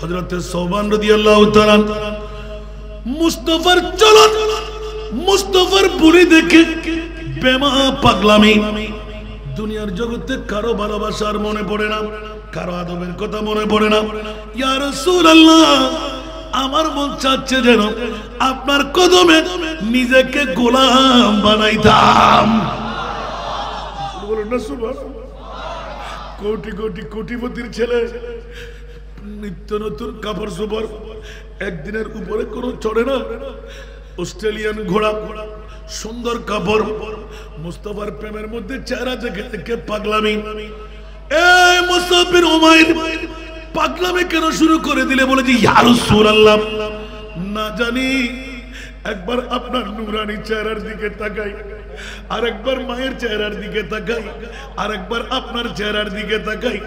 হযরতে সওবান রাদিয়াল্লাহু তাআলা মুস্তাফার চলন, মুস্তাফার বুড়ি দেখে বেমা পাগলামি। দুনিয়ার জগতে কারো ভালোবাসার মনে পড়ে না, কারো আদবের কথা মনে পড়ে না। ইয়া রাসূলুল্লাহ, আমার মন চাচ্ছে যেন আপনার কদমে নিজেকে গোলাম বানাইতাম। বলুন না সুবহানাল্লাহ। কোটি কোটি কোটিপতির ছেলে, নিত্য নতুন কাপড় চোপড়, একদিনের উপরে কোনো চড়ে না। অস্ট্রেলিয়ান ঘোড়া, সুন্দর কাপড়, মুস্তাফার প্রেমের মধ্যে চেহারা দেখে দেখে পাগলামি। এই মুসআব বিন উমাইর পাগলামি কেন শুরু করে দিলে? বলে যে ইয়া রাসূলুল্লাহ, না জানি একবার আপনার নূরানি চেহারার দিকে তাকাই, আরেকবার মায়ের চেহারার দিকে তাকাই, আরেকবার আপনার চেহারার দিকে তাকাই,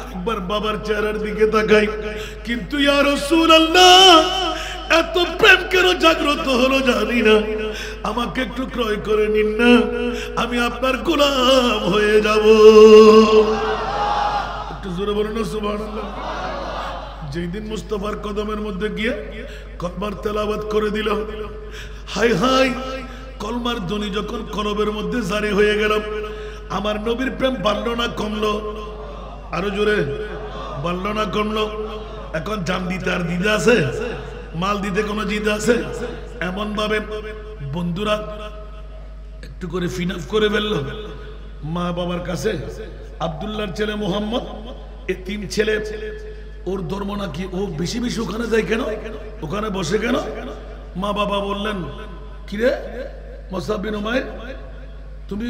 আরেকবার বাবার চেহারার দিকে তাকাই, কিন্তু ইয়া রাসূলুল্লাহ এত প্রেম কেন জাগ্রত হলো জানি না। আমাকে একটু ক্রয় করে নিন না, আমি আপনার গোলাম হয়ে যাব। একটু জোরে বলুন না সুবহানাল্লাহ। যেই দিন মুস্তাফার কদমের মধ্যে গিয়ে কলমার তেলাওয়াত করে দিল, হাই হাই, কলমার ধ্বনি যখন কলবের মধ্যে জারি হয়ে গেল, আমার নবীর প্রেম বাড়লো না কমলো? আরো জোরে, বাড়লো না কমলো? এখন জান দিতে আর দিতে আছে? মাল দিতে কোনো জিতে আছে? এমন ভাবে বন্ধুরা একটু করে ফিনাফ করে ফেললো মা বাবার কাছে। আব্দুল্লাহর ছেলে মোহাম্মদ, এতিম ছেলে, ওর ধর্ম নাকি ও বেশি বেশি ওখানে যায় কেন, ওখানে বসে কেন? মা বাবা বললেন, কিরে মুসআব বিন উমাইর, তুমি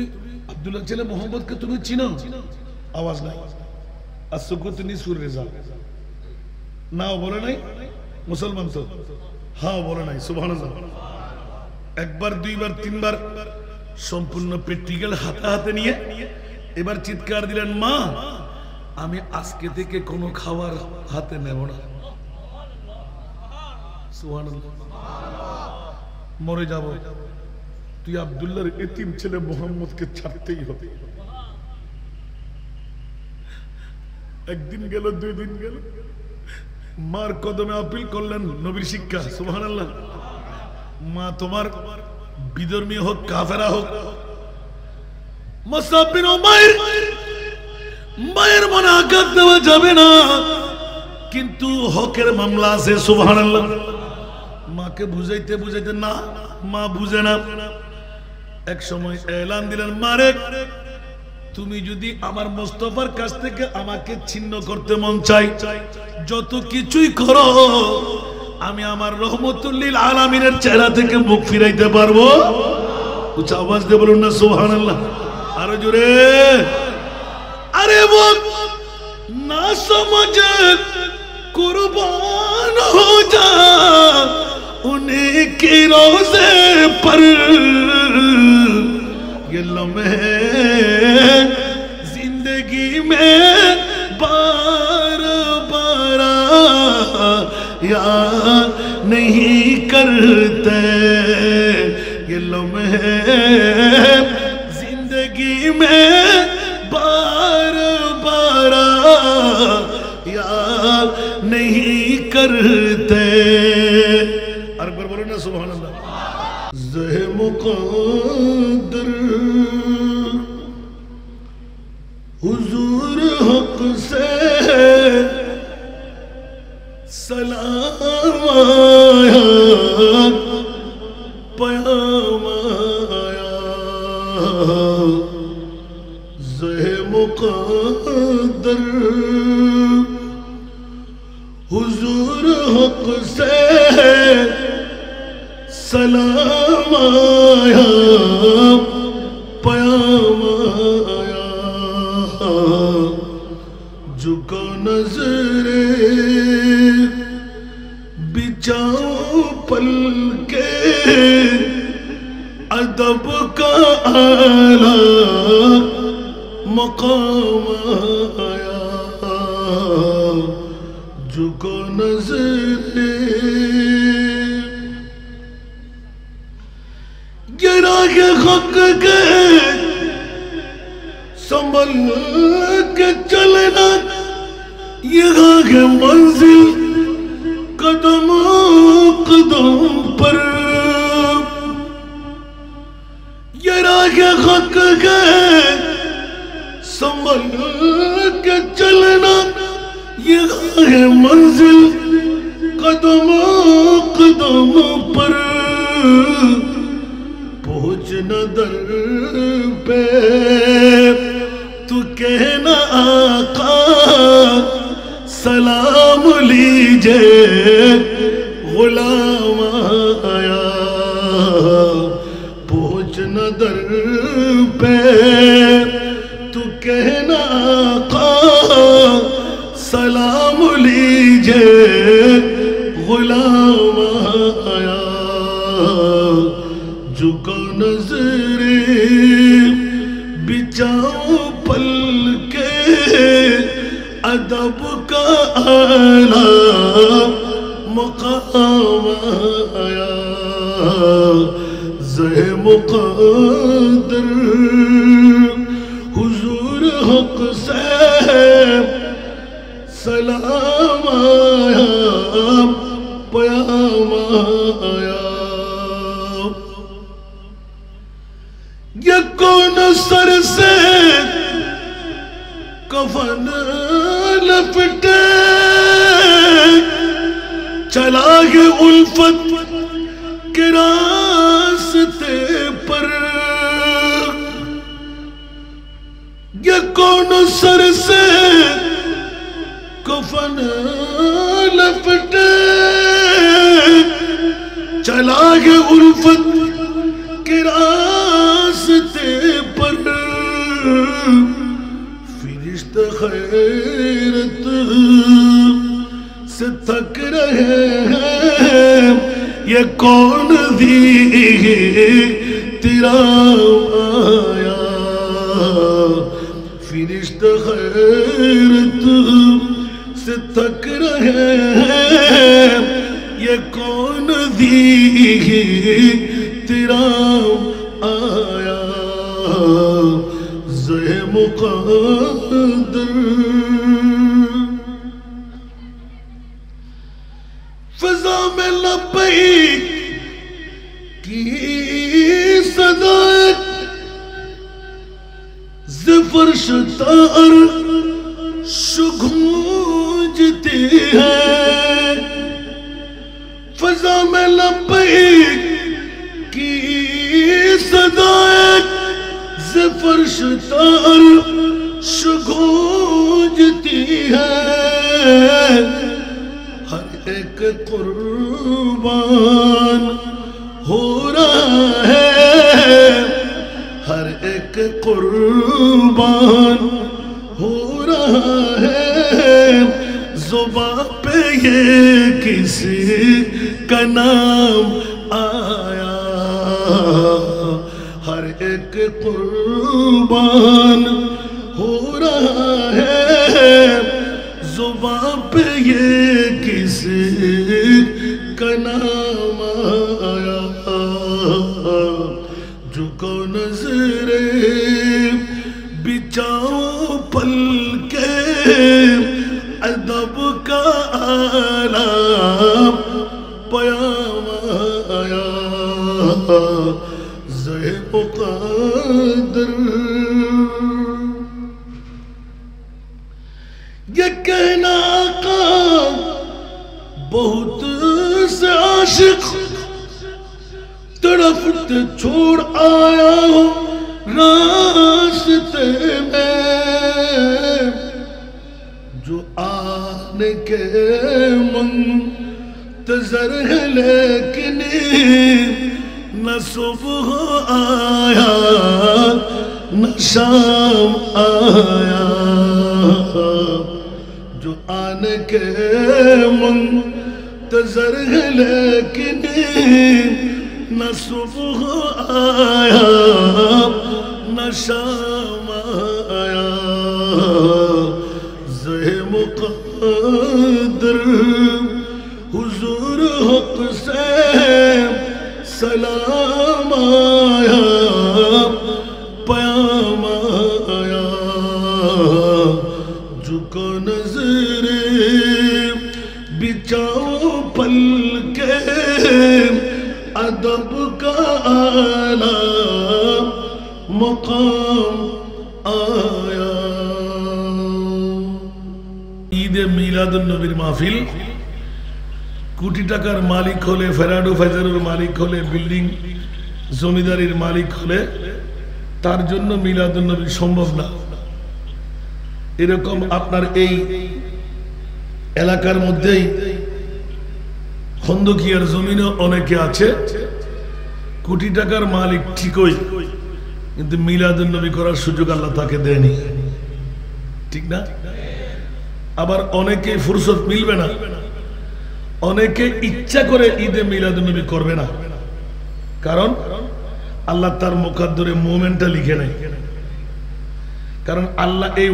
আব্দুল্লাহর ছেলে মোহাম্মদকে তুমি চিনো? আওয়াজ নাই। আসুকুতু নিসুর রেজা, নাও বলে নাই। মুসলমান তো হ্যাঁ বলে নাই। সুবহানাল্লাহ। একবার দুইবার তিনবার সম্পূর্ণ প্র্যাকটিক্যাল হাতে হাতে নিয়ে এবার চিৎকার দিলেন, মা আমি আজকে থেকে কোনো খাবার হাতে নেব না। সুবহানাল্লাহ। মরে যাব, তুই আব্দুল্লাহর এতিম ছেলে মোহাম্মদকে ছাড়তেই হবে। একদিন গেল, দুই দিন গেল, মার কদমে আপিল করলেন, নবীর শিক্ষা। সুবহানাল্লাহ। মা তোমার বিধর্মী হোক, কাফেরা হোক, মুসআব বিন উমাইর মায়ের মনে আঘাত দেওয়া যাবে না, কিন্তু হকের মামলা আছে। সুবহানাল্লাহ। মাকে বুঝাইতে বুঝাইতে না, মা বুঝে না। এক সময় এলান দিলেন, মারে তুমি যদি আমার মুস্তাফার কাছ থেকে আমাকে ছিন্ন করতে মন চাই, যত কিছুই করো, আমি আমার রহমতুল লিল আলামিনের চেহারা থেকে মুখ ফিরাইতে পারবো। উচ্চ আওয়াজ দিয়ে বলুন না সুবহানাল্লাহ। আরো জোরে। अरे वो ना समझ कुर्बान हो जा उन्हीं के रोज़े पर, ये लम्हे जिंदगी में बार बार याद नहीं करते, ये लम्हे जिंदगी में बार बार याद नहीं करते। एक बार बोलो ना सुभान अल्लाह। ज़े मुक़द्दर हुजूर हक से सलाम आया, पयाम आया, मुक़द्दर हुजूर हक से सलाम आया, पयाम आया, झुको नज़रे बिछाओ पल के अदब का आला मकाम आया, झुको नज़रे गिरा के हक के संभल के चलना, यहाँ के मंजिल لیجے غلام آیا پہنچنا در پہ تو کہنا آقا سلام لیجے غلام آیا جھکا نظریں بچاؤ پل کے ادب کا اعلیٰ مقام آیا زہ مقدر حضور حق سے سلام آیا پیام آیا یہ کون سر سے کفن لپٹے چلا گے الفت کے راستے پر یہ کون سر سے کفن لپٹے چلا گے الفت کے راستے پر فرشتے خیرت سے تھک رہے ہیں یہ کون دی تیرا آیا فرشتے خیرت سے تھک رہے ہیں یہ کون دی تیرا آیا زہ مقدر فضا میں لبیک کی صدا زفرش تار شگونجتی ہے فضا میں لبیک کی صدا زفرش تار شگونجتی ہے ہر ایک قربان ہو رہا ہے ہر ایک قربان ہو رہا ہے زباں پہ یہ کسی کا نام آیا ہر ایک قربان ہو رہا ہے زباں پہ یہ کسی کا نام آیا جھکو نظریں بچاؤ پل کے ادب کا اعلیٰ پیام آیا زہ مقدر یہ کہنا آقا بہت سے عاشق تڑپتے چھوڑ آیا ہوں راستے میں جو آنے کے منتظر ہے لیکن نہ صبح آیا نہ شام آیا جو آنے کے منتظر ہے لیکن نہ صبح آیا نہ شام آیا زہ مقدر حضور حق سے سلام آیا پیام آیا جھکو نظریں بچاؤ پل کے ادب کا اعلیٰ مقام آیا عید میلاد النبیর মাহফিল কোটি টাকার মালিক হলে ফেরাডো ফেজারের মালিক হলে বিল্ডিং জমিদারির মালিক হলে তার জন্য মিলাদুন নবী সম্ভব না এরকম আপনার এই এলাকার মধ্যেই খন্দকিয়ার জমিনে অনেকে আছে কোটি টাকার মালিক ঠিকই, কিন্তু মিলাদুন নবী করার সুযোগ আল্লাহ তাকে দেয়নি, ঠিক না? আবার অনেকে ফুরসত মিলবে না, অনেকে ইচ্ছা করে ঈদে মিলাদুন নবী করবে না, কারণ আল্লাহ তার মুকদ্দরে মোমেন্টটা লিখে নেয়। কারণ আল্লাহ এই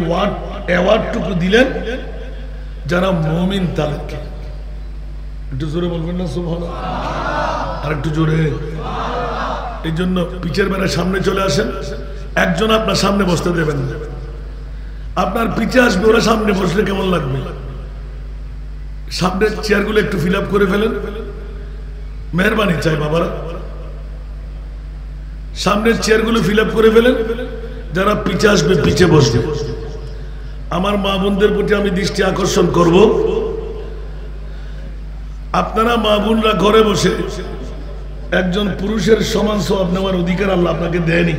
অ্যাওয়ার্ডটুকু দিলেন যারা মুমিন তাদেরকে। একটু জোরে বলবেন না সুবহানাল্লাহ? আর একটু জোরে। এই জন্য পিচের বেড়ার সামনে চলে আসেন, একজন আপনার সামনে বসতে দেবেন না, আপনার পিছে আসবে, ওরা সামনে বসলে কেমন লাগবে? সামনের চেয়ারগুলো একটু ফিল আপ করে ফেলেন, মেহরবানি চাই বাবারা, সামনের চেয়ারগুলো ফিল আপ করে ফেলেন, যারা পিছে আসবে পিছে বসবে। আমার মা বোনদের প্রতি আমি দৃষ্টি আকর্ষণ করব, আপনারা মা বোনরা ঘরে বসে একজন পুরুষের সমান সওয়াব নেওয়ার অধিকার আল্লাহ আপনাকে দেয়নি।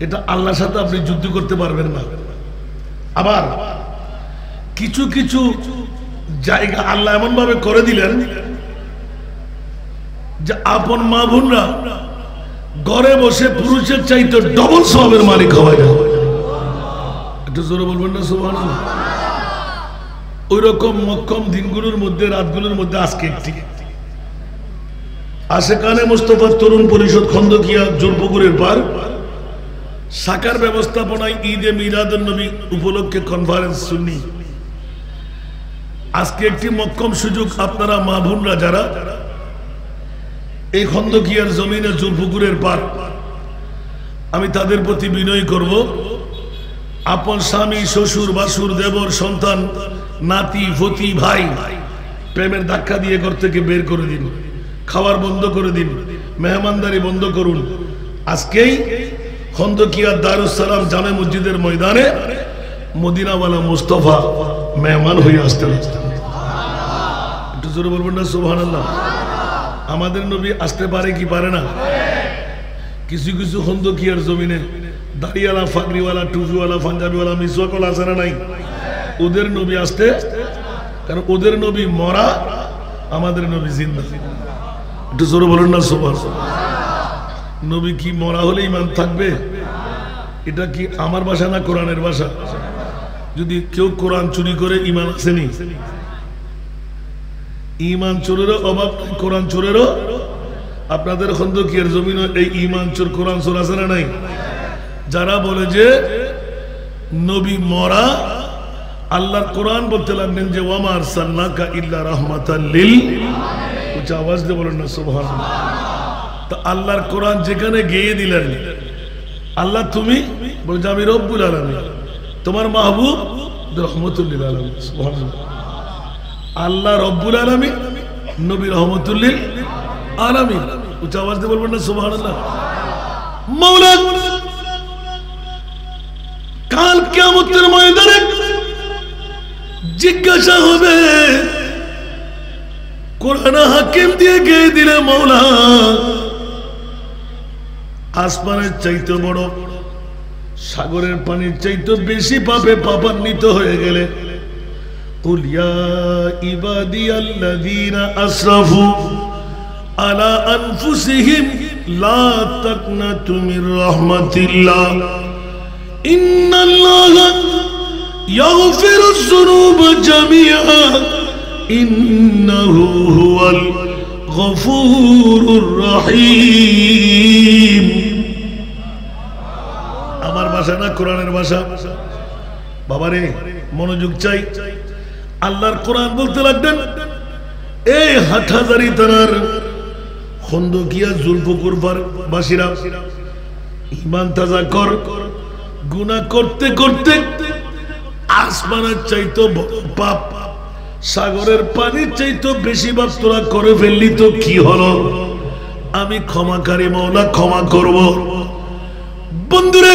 এটা আল্লাহর সাথে আপনি যুদ্ধ করতে পারবেন না। আবার কিছু কিছু জায়গা আল্লাহ এমন ভাবে করে দিলেন যে আপন মা বোনরা ঘরে বসে পুরুষের চাইতে ডবল সওয়াবের মালিক হয় না। একটু জোরে বলবেন না সুবহানাল্লাহ? ওই রকম মক্কম দিনগুলোর মধ্যে, রাতগুলোর মধ্যে আজকে একটি আশেকানে মুস্তাফা তরুণ পরিষদ খন্দকিয়া জোরপুকুরের পার শাখার ব্যবস্থাপনায় ঈদে মিলাদুন নবী উপলক্ষে কনফারেন্স শুনি। আজকে একটি মক্কম সুযোগ, আপনারা মা বোনরা যারা এই খন্দকিয়ার জমিনে জোরপুকুরের পার, আমি তাদের প্রতি বিনয় করব, আপন স্বামী, শ্বশুর, বাসুর, দেবর, সন্তান, নাতি, ফতি, ভাই প্রেমের ধাক্কা দিয়ে ঘর থেকে বের করে দিন, খাওয়ার বন্ধ করে দিন, মেহমানদারি বন্ধ করুন। আজকেই খন্দকিয়া দারুস সালাম জামে মসজিদের ময়দানে মদিনাওয়ালা মুস্তাফা মেহমান হয়ে আসতেন। একটু জোরে বলবেন না সুবহানাল্লাহ? আমাদের নবী আসতে পারে কি পারে না? কিছু কিছু খন্দকিয়ার জমিনে দাড়িওয়ালা, ফাগড়িওয়ালা, টুপিওয়ালা, পাঞ্জাবিওয়ালা, মিসওয়াকওয়ালা আছে না নাই? ওদের নবী আসতে, কারণ ওদের নবী মরা, আমাদের নবী জিন্দা। একটু জোরে বলেন না সুবহানাল্লাহ? নবী কি মরা হলে ইমান থাকবে? এটা কি আমার ভাষা না কোরআনের ভাষা? যদি কেউ কোরআন চুরি করে ইমান আসেনি, ইমান চোরেরও অভাব, কোরআন চোরেরও। আপনাদের খন্দকিয়ার জমিনে এই ইমান চোর, কোরআন চোর আছে না নাই? যারা বলে যে নবী মরা, আল্লাহর কোরআন বলতে লাগলেন যে ওয়ামা আরসালনাকা ইল্লা রাহমাতাল লিল, উচ্চ আওয়াজ দিয়ে বলেন না সুবহানাল্লাহ? তো আল্লাহর কোরআন যেখানে গেয়ে দিলেন, আল্লাহ তুমি বলে যে আমি রব্বুল আলামিন, তোমার মাহবুব রহমতুল লিল আলামিন। সুবহানাল্লাহ। আল্লাহ রব্বুল আলামিন, নবী রহমতুল লিল আলামিন। উচ্চ আওয়াজ দিয়ে বলবেন না সুবহানাল্লাহ? মাওলা কাল কিয়ামতের ময়দানে জিজ্ঞাসা হবে, কোরআন হাকিম দিয়ে গেয়ে দিলে মাওলা আসমানের চাইতে বড়, সাগরের পানির চাইতে বেশি পাপে পাপান্বিত হয়ে গেলে, কুল ইয়া ইবাদিয়াল্লাযীনা আসরাফু আলা আনফুসিহিম লা তাকনাতু মির রাহমাতিল্লাহ ইন্নাল্লাহা ইয়াগফিরুয যুনুবা জামিআ ইন্নাহু হুয়াল গফুরুর রহিম। আমার ভাষা না কোরআনের ভাষা? বাবারে মনোযোগ চাই। আল্লাহর কোরআন বলতে লাগলেন, এই হাটহাজারী থানার খন্দকিয়া জুলপুকুর বাসীরা ঈমান তাজা কর। গুনাহ করতে করতে আসমানের চাইতো পাপ, সাগরের পানির চাইতো বেশি পাপ তোরা করে ফেললি, তো কি হলো? আমি ক্ষমাকারী মাওলা, ক্ষমা করব। বন্ধুরে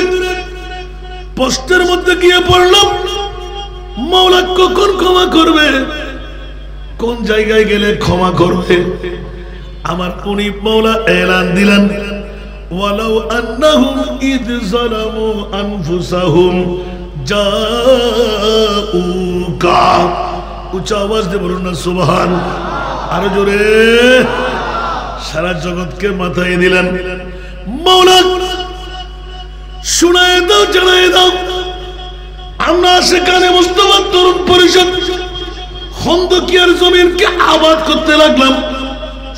পোস্টের মধ্যে গিয়ে পড়লাম, মাওলা কখন ক্ষমা করবে, কোন জায়গায় গেলে ক্ষমা করবে? আমার মুনিব মাওলা এলান দিলেন, ওয়ালাউ আন্নাহুম ইয যালামু আনফুসাহুম জাউকা উচ্চ আওয়াজ দিয়ে বলুন না সুবহান। আরো জোরে। সারা জগৎকে মাথায় দিলেন। মাওলা শুনায় দাও, জানায় দাও, আমরা সেখানে মুস্তাফা তরুণ পরিষদ খন্দকিয়ার জমিনকে আবাদ করতে লাগলাম।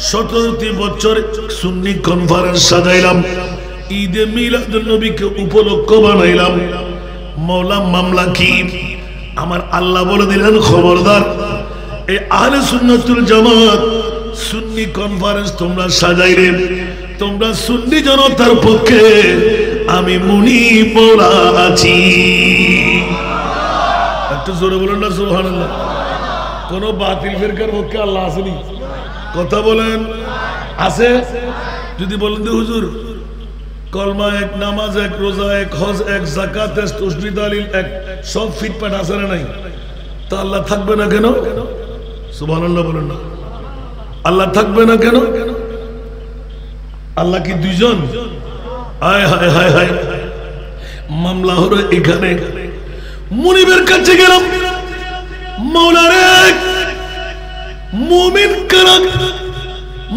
17টি বছর সুন্নি কনফারেন্স সাজাইলাম, ঈদে মিলাদুন নবীকে উপলক্ষ বানাইলাম। মাওলা মামলা কি? আমার আল্লাহ বলে দিলেন, খবরদার এই আহলে সুন্নাতুল জামাত সুন্নি কনফারেন্স তোমরা সাজাইলে, তোমরা সুন্নি জনতার পক্ষে আমি মুনিব মাওলা আছি। একটু জোরে বলেন না সুবহানাল্লাহ। কোন বাতিল ফিরকার পক্ষে আল্লাহ আসেনি? কথা বলেন, আছে? যদি বলেন যে হুজুর কলমা এক, নামাজ এক, রোজা এক, হজ এক, যাকাত এক, তাসবিহ তাহলিল এক, সব ফিটফাট আছে না নাই? তা আল্লাহ থাকবে না কেন? সুবহানাল্লাহ বলেন না। আল্লাহ থাকবে না কেন? আল্লাহ কি দুইজন? হায় হায় হায় হায়। মামলা হলো এখানে। মুনিবের কাছে গেলাম, মাওলারে মুমিন কারা,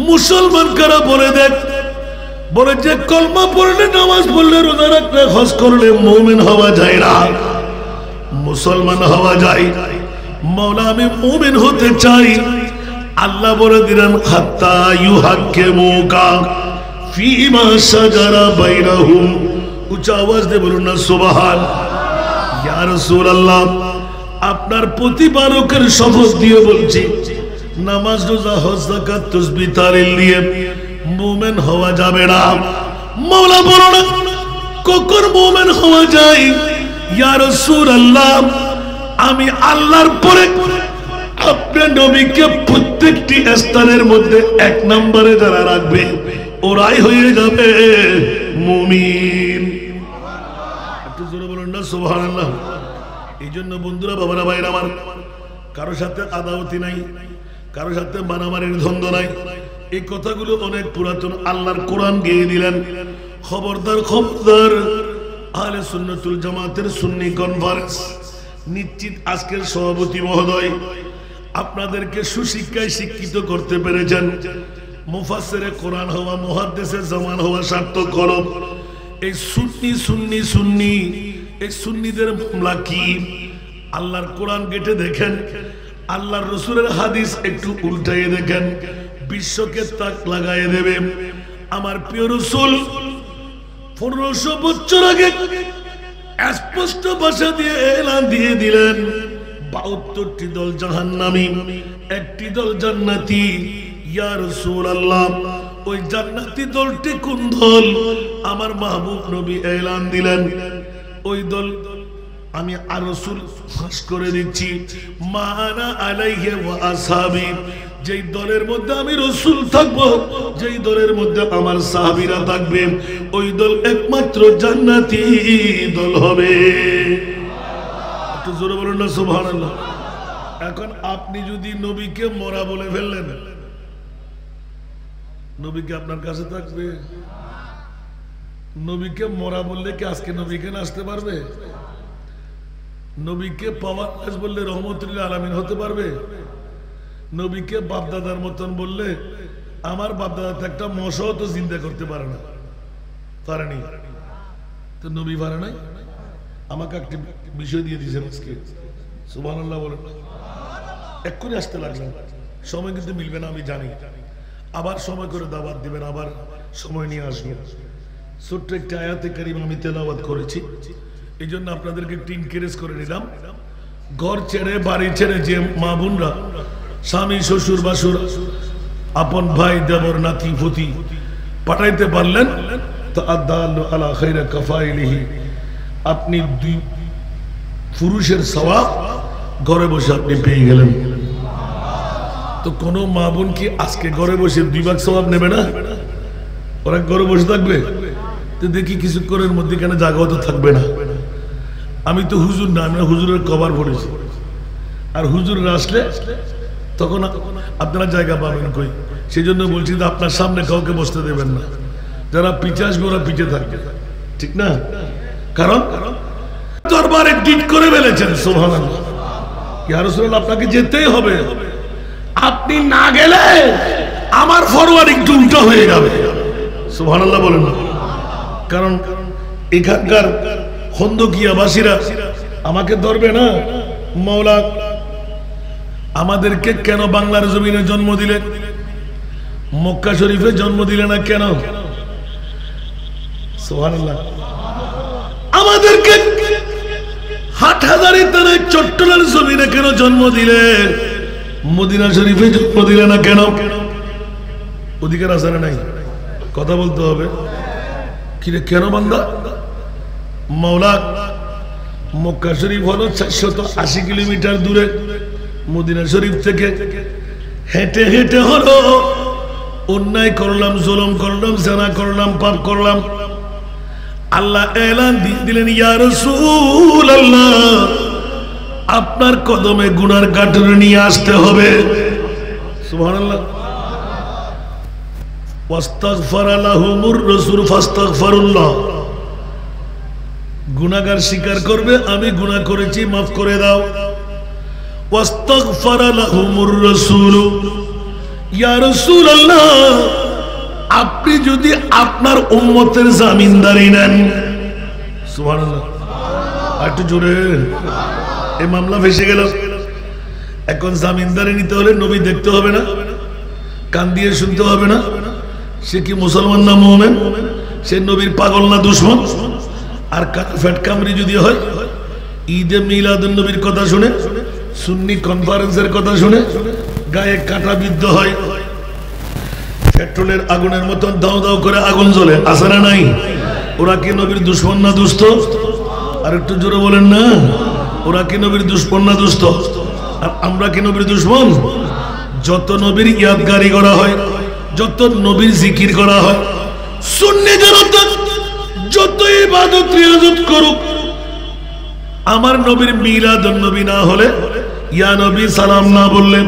মুসলমান কারা বলে দেখ। বলে যে কলমা পড়লে, নামাজ পড়লে, রোজা রাখলে, হজ করলে মুমিন হওয়া যায় না, মুসলমান হওয়া যায়। মাওলা আমি মুমিন হতে চাই। আল্লাহ বলে দিলেন, হাত্তা ইউহাক্কিমুকা ফীমা শাজারা বাইনাহুম। উচ্চ আওয়াজ দিয়ে বলুন না সুবহান। ইয়া রাসূলুল্লাহ, আপনার প্রতিপালকের শপথ দিয়ে বলছি, নামাজ, রোজা, হজ, যাকাত, তাসবিহ তাহলিল দিয়ে মুমিন হওয়া যাবে না। মাওলা বলো না কখন মুমিন হওয়া যায়? ইয়া রাসূলুল্লাহ, আমি আল্লাহর পরে আপনার নবীকে প্রত্যেকটি স্থানের মধ্যে 1 নম্বরে যারা রাখবে ওরাই হয়ে যাবে মুমিন। একটু জোরে বলুন না সুবহানাল্লাহ। এই জন্য বন্ধুরা, বাবারা, ভাইরা আমার, কারো সাথে আদাওয়াতি নাই, কারো সাথে মারামারির দ্বন্দ্ব নাই। এই কথাগুলো অনেক পুরাতন। আল্লাহর কোরআন গিয়ে দিলেন, খবরদার খবরদার, আহলে সুন্নাতুল জামাতের সুন্নি কনফারেন্স নিশ্চিত আজকের সভাপতি মহোদয় আপনাদেরকে সুশিক্ষায় শিক্ষিত করতে পেরেছেন। মুফাসসিরে কোরআন হওয়া, মুহাদ্দিসে জামান হওয়া সার্থক করো। এই সুন্নি সুন্নি সুন্নি, এই সুন্নিদের মামলা কি? আল্লাহর কোরআন কেটে দেখেন, আল্লাহর রাসূলের হাদিস একটু উল্টাইয়ে দেখেন, বিশ্বকে তাক লাগাইয়ে দেবে। আমার প্রিয় রাসূল 1500 বছর আগে স্পষ্ট ভাষা দিয়ে এলান দিয়ে দিলেন, 72টি দল জাহান্নামী, 1টি দল জান্নাতি। ইয়া রাসূলুল্লাহ, ওই জান্নাতি দলটি কোন দল? আমার মাহবুব নবী এলান দিলেন, ওই দল আমি আর রাসূল ফাঁস করে দিচ্ছি, মানা আলাইহি ওয়া আসহাবি। যেই দলের মধ্যে আমি রাসূল থাকবো, যেই দলের মধ্যে আমার সাহাবীরা থাকবে, ওই দল একমাত্র জান্নাতি দল হবে। একটু জোরে বলুন না সুবহানাল্লাহ। এখন আপনি যদি নবীকে মরা বলে ফেললেন, নবীকে আপনার কাছে থাকবে? নবীকে মরা বললে কি আজকে নবীকে আসতে পারবে? নবীকে পাওয়ার বললে রহমতুল্লাহ আলামিন হতে পারবে? নবীকে বাপদাদার মতন বললে আমার বাপদাদা একটা মশাও তো জিন্দা করতে পারে না, পারেনি তো নবী পারে নাই? আমাকে একটা বিষয় দিয়ে দিয়েছেন আজকে, সুবহানাল্লাহ বলেন। এক্ষুনি আসতে লাগলাম, সময় কিন্তু মিলবে না আমি জানি। আবার সময় করে দাওয়াত দিবেন, আবার সময় নিয়ে আসবেন। ছোট্ট একটা আয়াতে কারিমা আমি তেলাওয়াত করেছি, এই জন্য আপনাদেরকে একটু এনকারেজ করে নিলাম। ঘর ছেড়ে, বাড়ি ছেড়ে যে মা বোনরা স্বামী, শ্বশুর, বাসুর, আপন ভাই, দেবর, নাতি, পুতি পাঠাইতে পারলেন, তো আদাল্লু আলা খাইরা কাফাইলিহি, আপনি 2 পুরুষের সওয়াব ঘরে বসে আপনি পেয়ে গেলেন। তো কোন মা বোন কি আজকে ঘরে বসে 2 ভাগ সওয়াব নেবে না? ওরা ঘরে বসে থাকবে? তো দেখি কিছুক্ষণের মধ্যে কেন জায়গাও তো থাকবে না। আমি তো হুজুর না, আমরা হুজুরের কভার পড়েছি, আর হুজুর আসলে তখন আপনারা জায়গা পাবেন কই। সেই জন্য বলছি যে আপনার সামনে কাউকে বসতে দেবেন না, যারা পিছে আসবে ওরা পিছে থাকবে, ঠিক না? কারণ দরবারে ডিট করে ফেলেছেন, সুবহানাল্লাহ। ইয়া রাসূলুল্লাহ আপনাকে যেতেই হবে, আপনি না গেলে আমার ফরওয়ার্ড একটু উল্টো হয়ে যাবে। সুবহানাল্লাহ বলেন। কারণ এখানকার খন্দকিয়াবাসীরা আমাকে ধরবে না, মাওলা আমাদেরকে কেন বাংলার জমিনে জন্ম দিলেন, মক্কা শরীফে জন্ম দিলে না কেন? সুবহানাল্লাহ। আমাদেরকে হাটহাজারী থানায় চট্টগ্রাম জমিনে কেন জন্ম দিলে, মদিনা শরীফে জন্ম দিলে না কেন? অধিকার আছে না নাই? কথা বলতে হবে। কিরে কেন বান্দা? মাওলা মক্কা শরীফ হলো 480 কিলোমিটার দূরে, মদিনা শরীফ থেকে হেঁটে হেঁটে হলো অন্যায় করলাম, জুলুম করলাম, জানা করলাম, পাপ করলাম। আল্লাহ এলান দিয়ে দিলেন, ইয়া রাসূলুল্লাহ আপনার কদমে গুনার কাটুরে নিয়ে আসতে হবে। সুবহানাল্লাহ। ওয়াস্তাগফারা লাহুমুর রাসূল ফাস্তাগফিরুল্লাহ। গুনাহগার স্বীকার করবে আমি গুনাহ করেছি, মাফ করে দাও। ওয়াস্তাগফারা লাহুমুর রাসূল, ইয়া রাসূলুল্লাহ আপনি যদি আপনার উম্মতের জামিনদারি নেন, সুবহানাল্লাহ একটু জোরে, এই মামলা ভেসে গেল। এখন জামিনদারি নিতে হলে নবী দেখতে হবে না, কান দিয়ে শুনতে হবে না, সে কি মুসলমান না মুমিন, সে নবীর পাগল না দুশমন। আর ফ্যাট কামড়ি যদি হয়, ঈদে মিলাদুন নবীর কথা শুনে, সুন্নি কনফারেন্সের কথা শুনে গায়ে কাঁটা বিদ্ধ হয়, পেট্রোলের আগুনের মতন দাও দাও করে আগুন জ্বলে, আছে না নাই? ওরা কি নবীর দুশমন না দুস্থ? আর একটু জোরে বলেন না, ওরা কি নবীর দুশমন না দুস্থ? আর আমরা কি নবীর দুশমন? যত নবীর ইয়াদগারি করা হয়, যত নবীর জিকির করা হয়, সুন্নি জনতা যত ইবাদত রিয়াজত করুক, আমার নবীর মিলাদুন নবী না হলে, ইয়া নবী সালাম না বললে,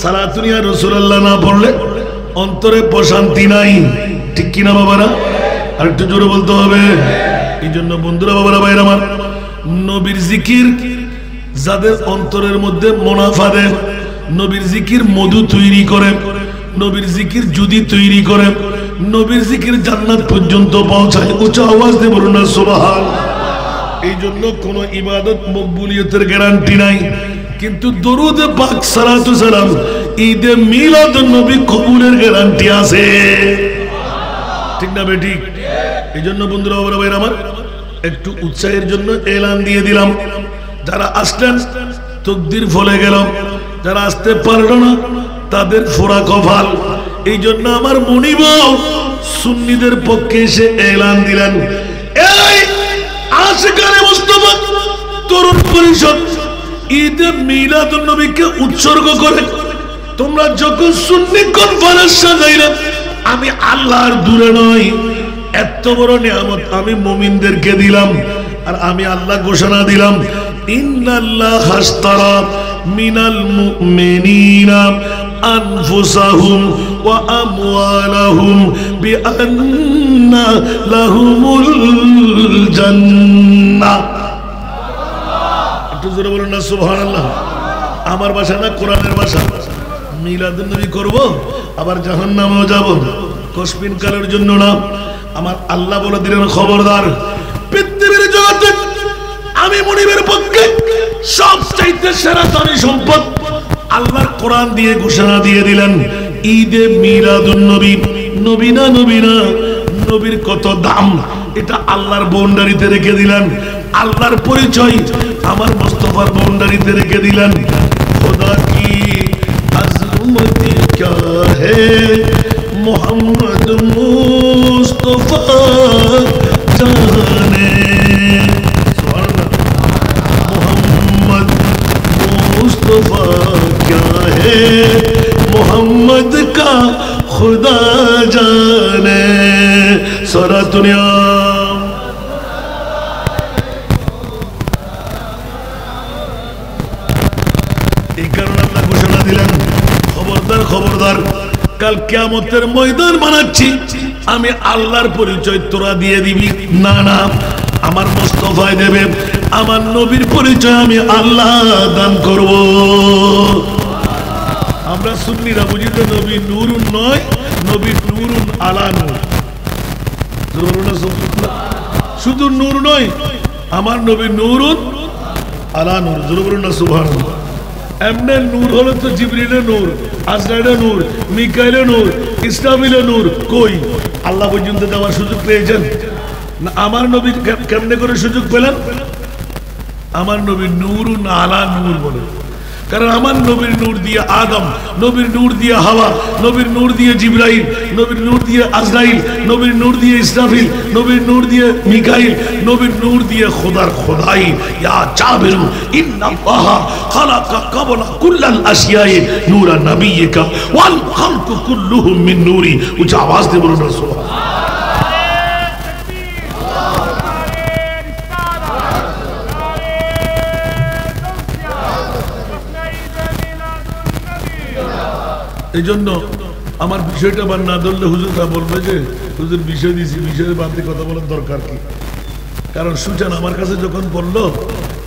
সালাতুন ইয়া রাসূলুল্লাহ না পড়লে অন্তরে প্রশান্তি নাই। ঠিক কিনা বাবারা? আর একটু জোরে বলতে হবে। এই জন্য বন্ধুরা, বাবারা, ভাইরা আমার, নবীর জিকির যাদের অন্তরের মধ্যে মুনাফা দেয়, নবীর জিকির মধু তৈরি করে, নবীর জিকির যদি তৈরি করে, নবীর জিকির জান্নাত পর্যন্ত পৌঁছায়। উচ্চ আওয়াজ দিয়ে বলুন না সুবহানাল্লাহ। এই জন্য কোন ইবাদত মকবুলিয়তের গ্যারান্টি নাই, কিন্তু দরুদে পাক সালাতু সালাম ঈদে মিলাদুন নবী কবুলের গ্যারান্টি আছে। ঠিক না বেঠিক? এই জন্য বন্ধুরা, বাবারা, ভাইরা আমার, একটু উৎসাহের জন্য এলান দিয়ে দিলাম। যারা আসলেন তকদির ফলে গেল, যারা আসতে পারলো না তাদের ফোড়া কপাল। এই জন্য আমার মুনিব সুন্নিদের পক্ষে এসে এলান দিলেন, এই আশিকানে মুস্তাফা তরুণ পরিষদ ঈদে মিলাদুন নবীকে উৎসর্গ করে তোমরা যখন সুন্নি কনফারেন্স সাজাইলে, আমি আল্লাহর দূরে নয়, এত বড় নিয়ামত আমি মুমিনদেরকে দিলাম। আর আমি আল্লাহ ঘোষণা দিলাম, ইন্নাল্লাহ আশতারা মিনাল মুমিনিনা আনফুসাহুম ওয়া আমওয়ালাহুম বিআন্না লাহুমুল জান্নাহ। একটু জোরে বলুন না সুবহানাল্লাহ। আমার ভাষা না, কোরআনের ভাষা। মিলাদুন নবী করব, আবার জাহান্নামেও যাব, কসবিন কালের জন্য না। আমার আল্লাহ বলে দিলেন, খবরদার, পৃথিবীর জগতে আমি মুনিবের পক্ষে সবচাইতে সেরা দামি সম্পদ আল্লাহর কোরআন দিয়ে ঘোষণা দিয়ে দিলেন, ঈদে মিলাদুন নবী। নবী না, নবী না, নবীর কত দাম, এটা আল্লাহর বাউন্ডারিতে রেখে দিলেন। আল্লাহর পরিচয় আমার মুস্তাফার বাউন্ডারিতে রেখে দিলেন। খোদা কি আজমতি ক্যা হে মোহাম্মদ মুস্তাফা জানে, মোহাম্মদ मुस्तफा क्या है मोहम्मद का खुदा जाने सारा दुनिया। এই কারণে আল্লাহ ঘোষণা দিলেন, খবরদার খবরদার, কাল কিয়ামতের ময়দান বানাচ্ছি, আমি আল্লাহর পরিচয় তোরা দিয়ে দিবি না, না, আমার মুস্তাফায় দেবে, আমার নবীর পরিচয় আমি আল্লাহ দান করব। আমরা সুন্নিরা বুঝি তো নবী নূরুন নয়, নবী নূরুন আলা নূর। শুধু নূর নয়, আমার নবী নূরুন আলা নূর। জোরে বলুন না সুবহানাল্লাহ। এমনি নূর হলো তো জিবরিলের নূর, আজরাইলের নূর, মিকাইলের নূর, ইসরাফিলের নূর। কই আল্লাহ পর্যন্ত দেওয়ার সুযোগ পেয়েছেন না? আমার নবী কেমনে করে সুযোগ পেলেন? আমার নবী নূরুন আলা নূর বলে, কারণ আমার নবীর নূর দিয়ে আদম, নবীর নূর দিয়ে হাওয়া, নবীর নূর দিয়ে জিবরাইল, নবীর নূর দিয়ে আজরাইল, নবীর নূর দিয়ে ইসরাফিল, নবীর নূর দিয়ে মিকাইল, নবীর নূর দিয়ে খোদার খোদাই। ইয়া জাবিরু ইন্নাল্লাহ খালাকা ক্বাবলা কুল্লাল আশিয়াই নূরান নবিয়িকা ওয়াল খালকু কুল্লুহুম মিন নূরি। উচ্চ আওয়াজ দিয়ে বলুন সুবহানাল্লাহ। এই জন্য আমার বিষয়টা আবার না ধরলে হুজুররা বলবে যে হুজুর বিষয় দিয়েছি, বিষয়ের বাদে কথা বলার দরকার কি? কারণ সুজান আমার কাছে যখন বললো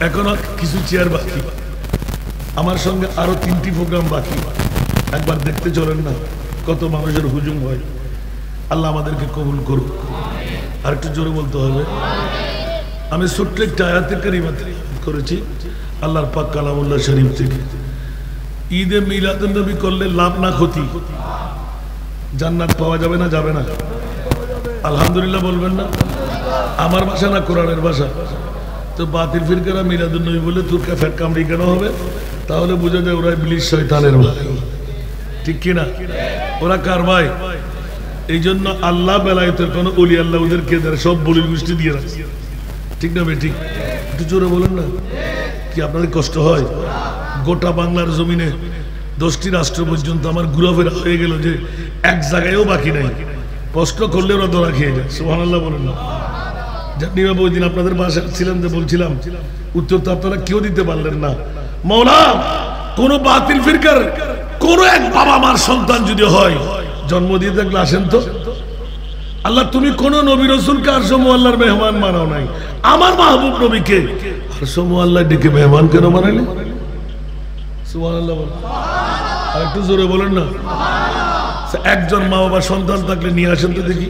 এখনো কিছু চেয়ার বাকি, আমার সঙ্গে আরো 3টি প্রোগ্রাম বাকি, একবার দেখতে চলেন না কত মানুষের হুজুম হয়। আল্লাহ আমাদেরকে কবুল করুক। আর একটু জোরে বলতে হবে। আমি ছোট্ট একটা আয়াতে কারিমা করেছি আল্লাহর পাক কালামুল্লাহ শরীফ থেকে। ঈদে মিলাদুন নবী করলে লাভ না ক্ষতি? জান্নাত পাওয়া যাবে না যাবে না? আলহামদুলিল্লাহ বলবেন না? আমার ভাষা না কোরআনের ভাষা? তো বাতিল ফিরকারা মিলাদুন নবী বলে তোর ফ্যাট কামড়ি কেন হবে? তাহলে বোঝা যায় ওরা ইবলিস শয়তানের ভাই, ঠিক কিনা? ওরা কার ভাই? এই জন্য আল্লাহ বেলায়েতের কোন ওলি আল্লাহ ওদেরকে সব বলির গোষ্ঠী দিয়ে রাখছে, ঠিক না বে? ঠিক একটু জোরে বলেন না। কি আপনাদের কষ্ট হয়? গোটা বাংলার জমিনে 10টি রাষ্ট্র পর্যন্ত আমার ঘুরাফেরা হয়ে গেল যে এক জায়গায়ও বাকি নাই। প্রশ্ন করলে ওরা ধরা খেয়ে যায়। সুবহানাল্লাহ বলেন না? জানি বাবু ওই দিন আপনাদের বাসায় ছিলাম যে বলছিলাম, উত্তর তো আপনারা কেউ দিতে পারলেন না। মওলা কোন বাতিল ফিরকার কোন এক বাবা মার সন্তান যদি হয়, জন্ম দিয়ে থাকলে আসেন তো। আল্লাহ তুমি কোন নবী রাসূলকে আরশে আল্লাহর মেহমান মানাও নাই, আমার মাহবুব নবীকে আরশে আল্লাহ ডেকে মেহমান কেন বানাইলে? সুবহানাল্লাহ বলেন। আর একটু জোরে বলেন না। একজন মা বাবা সন্তান থাকলে নিয়ে আসেন তো দেখি।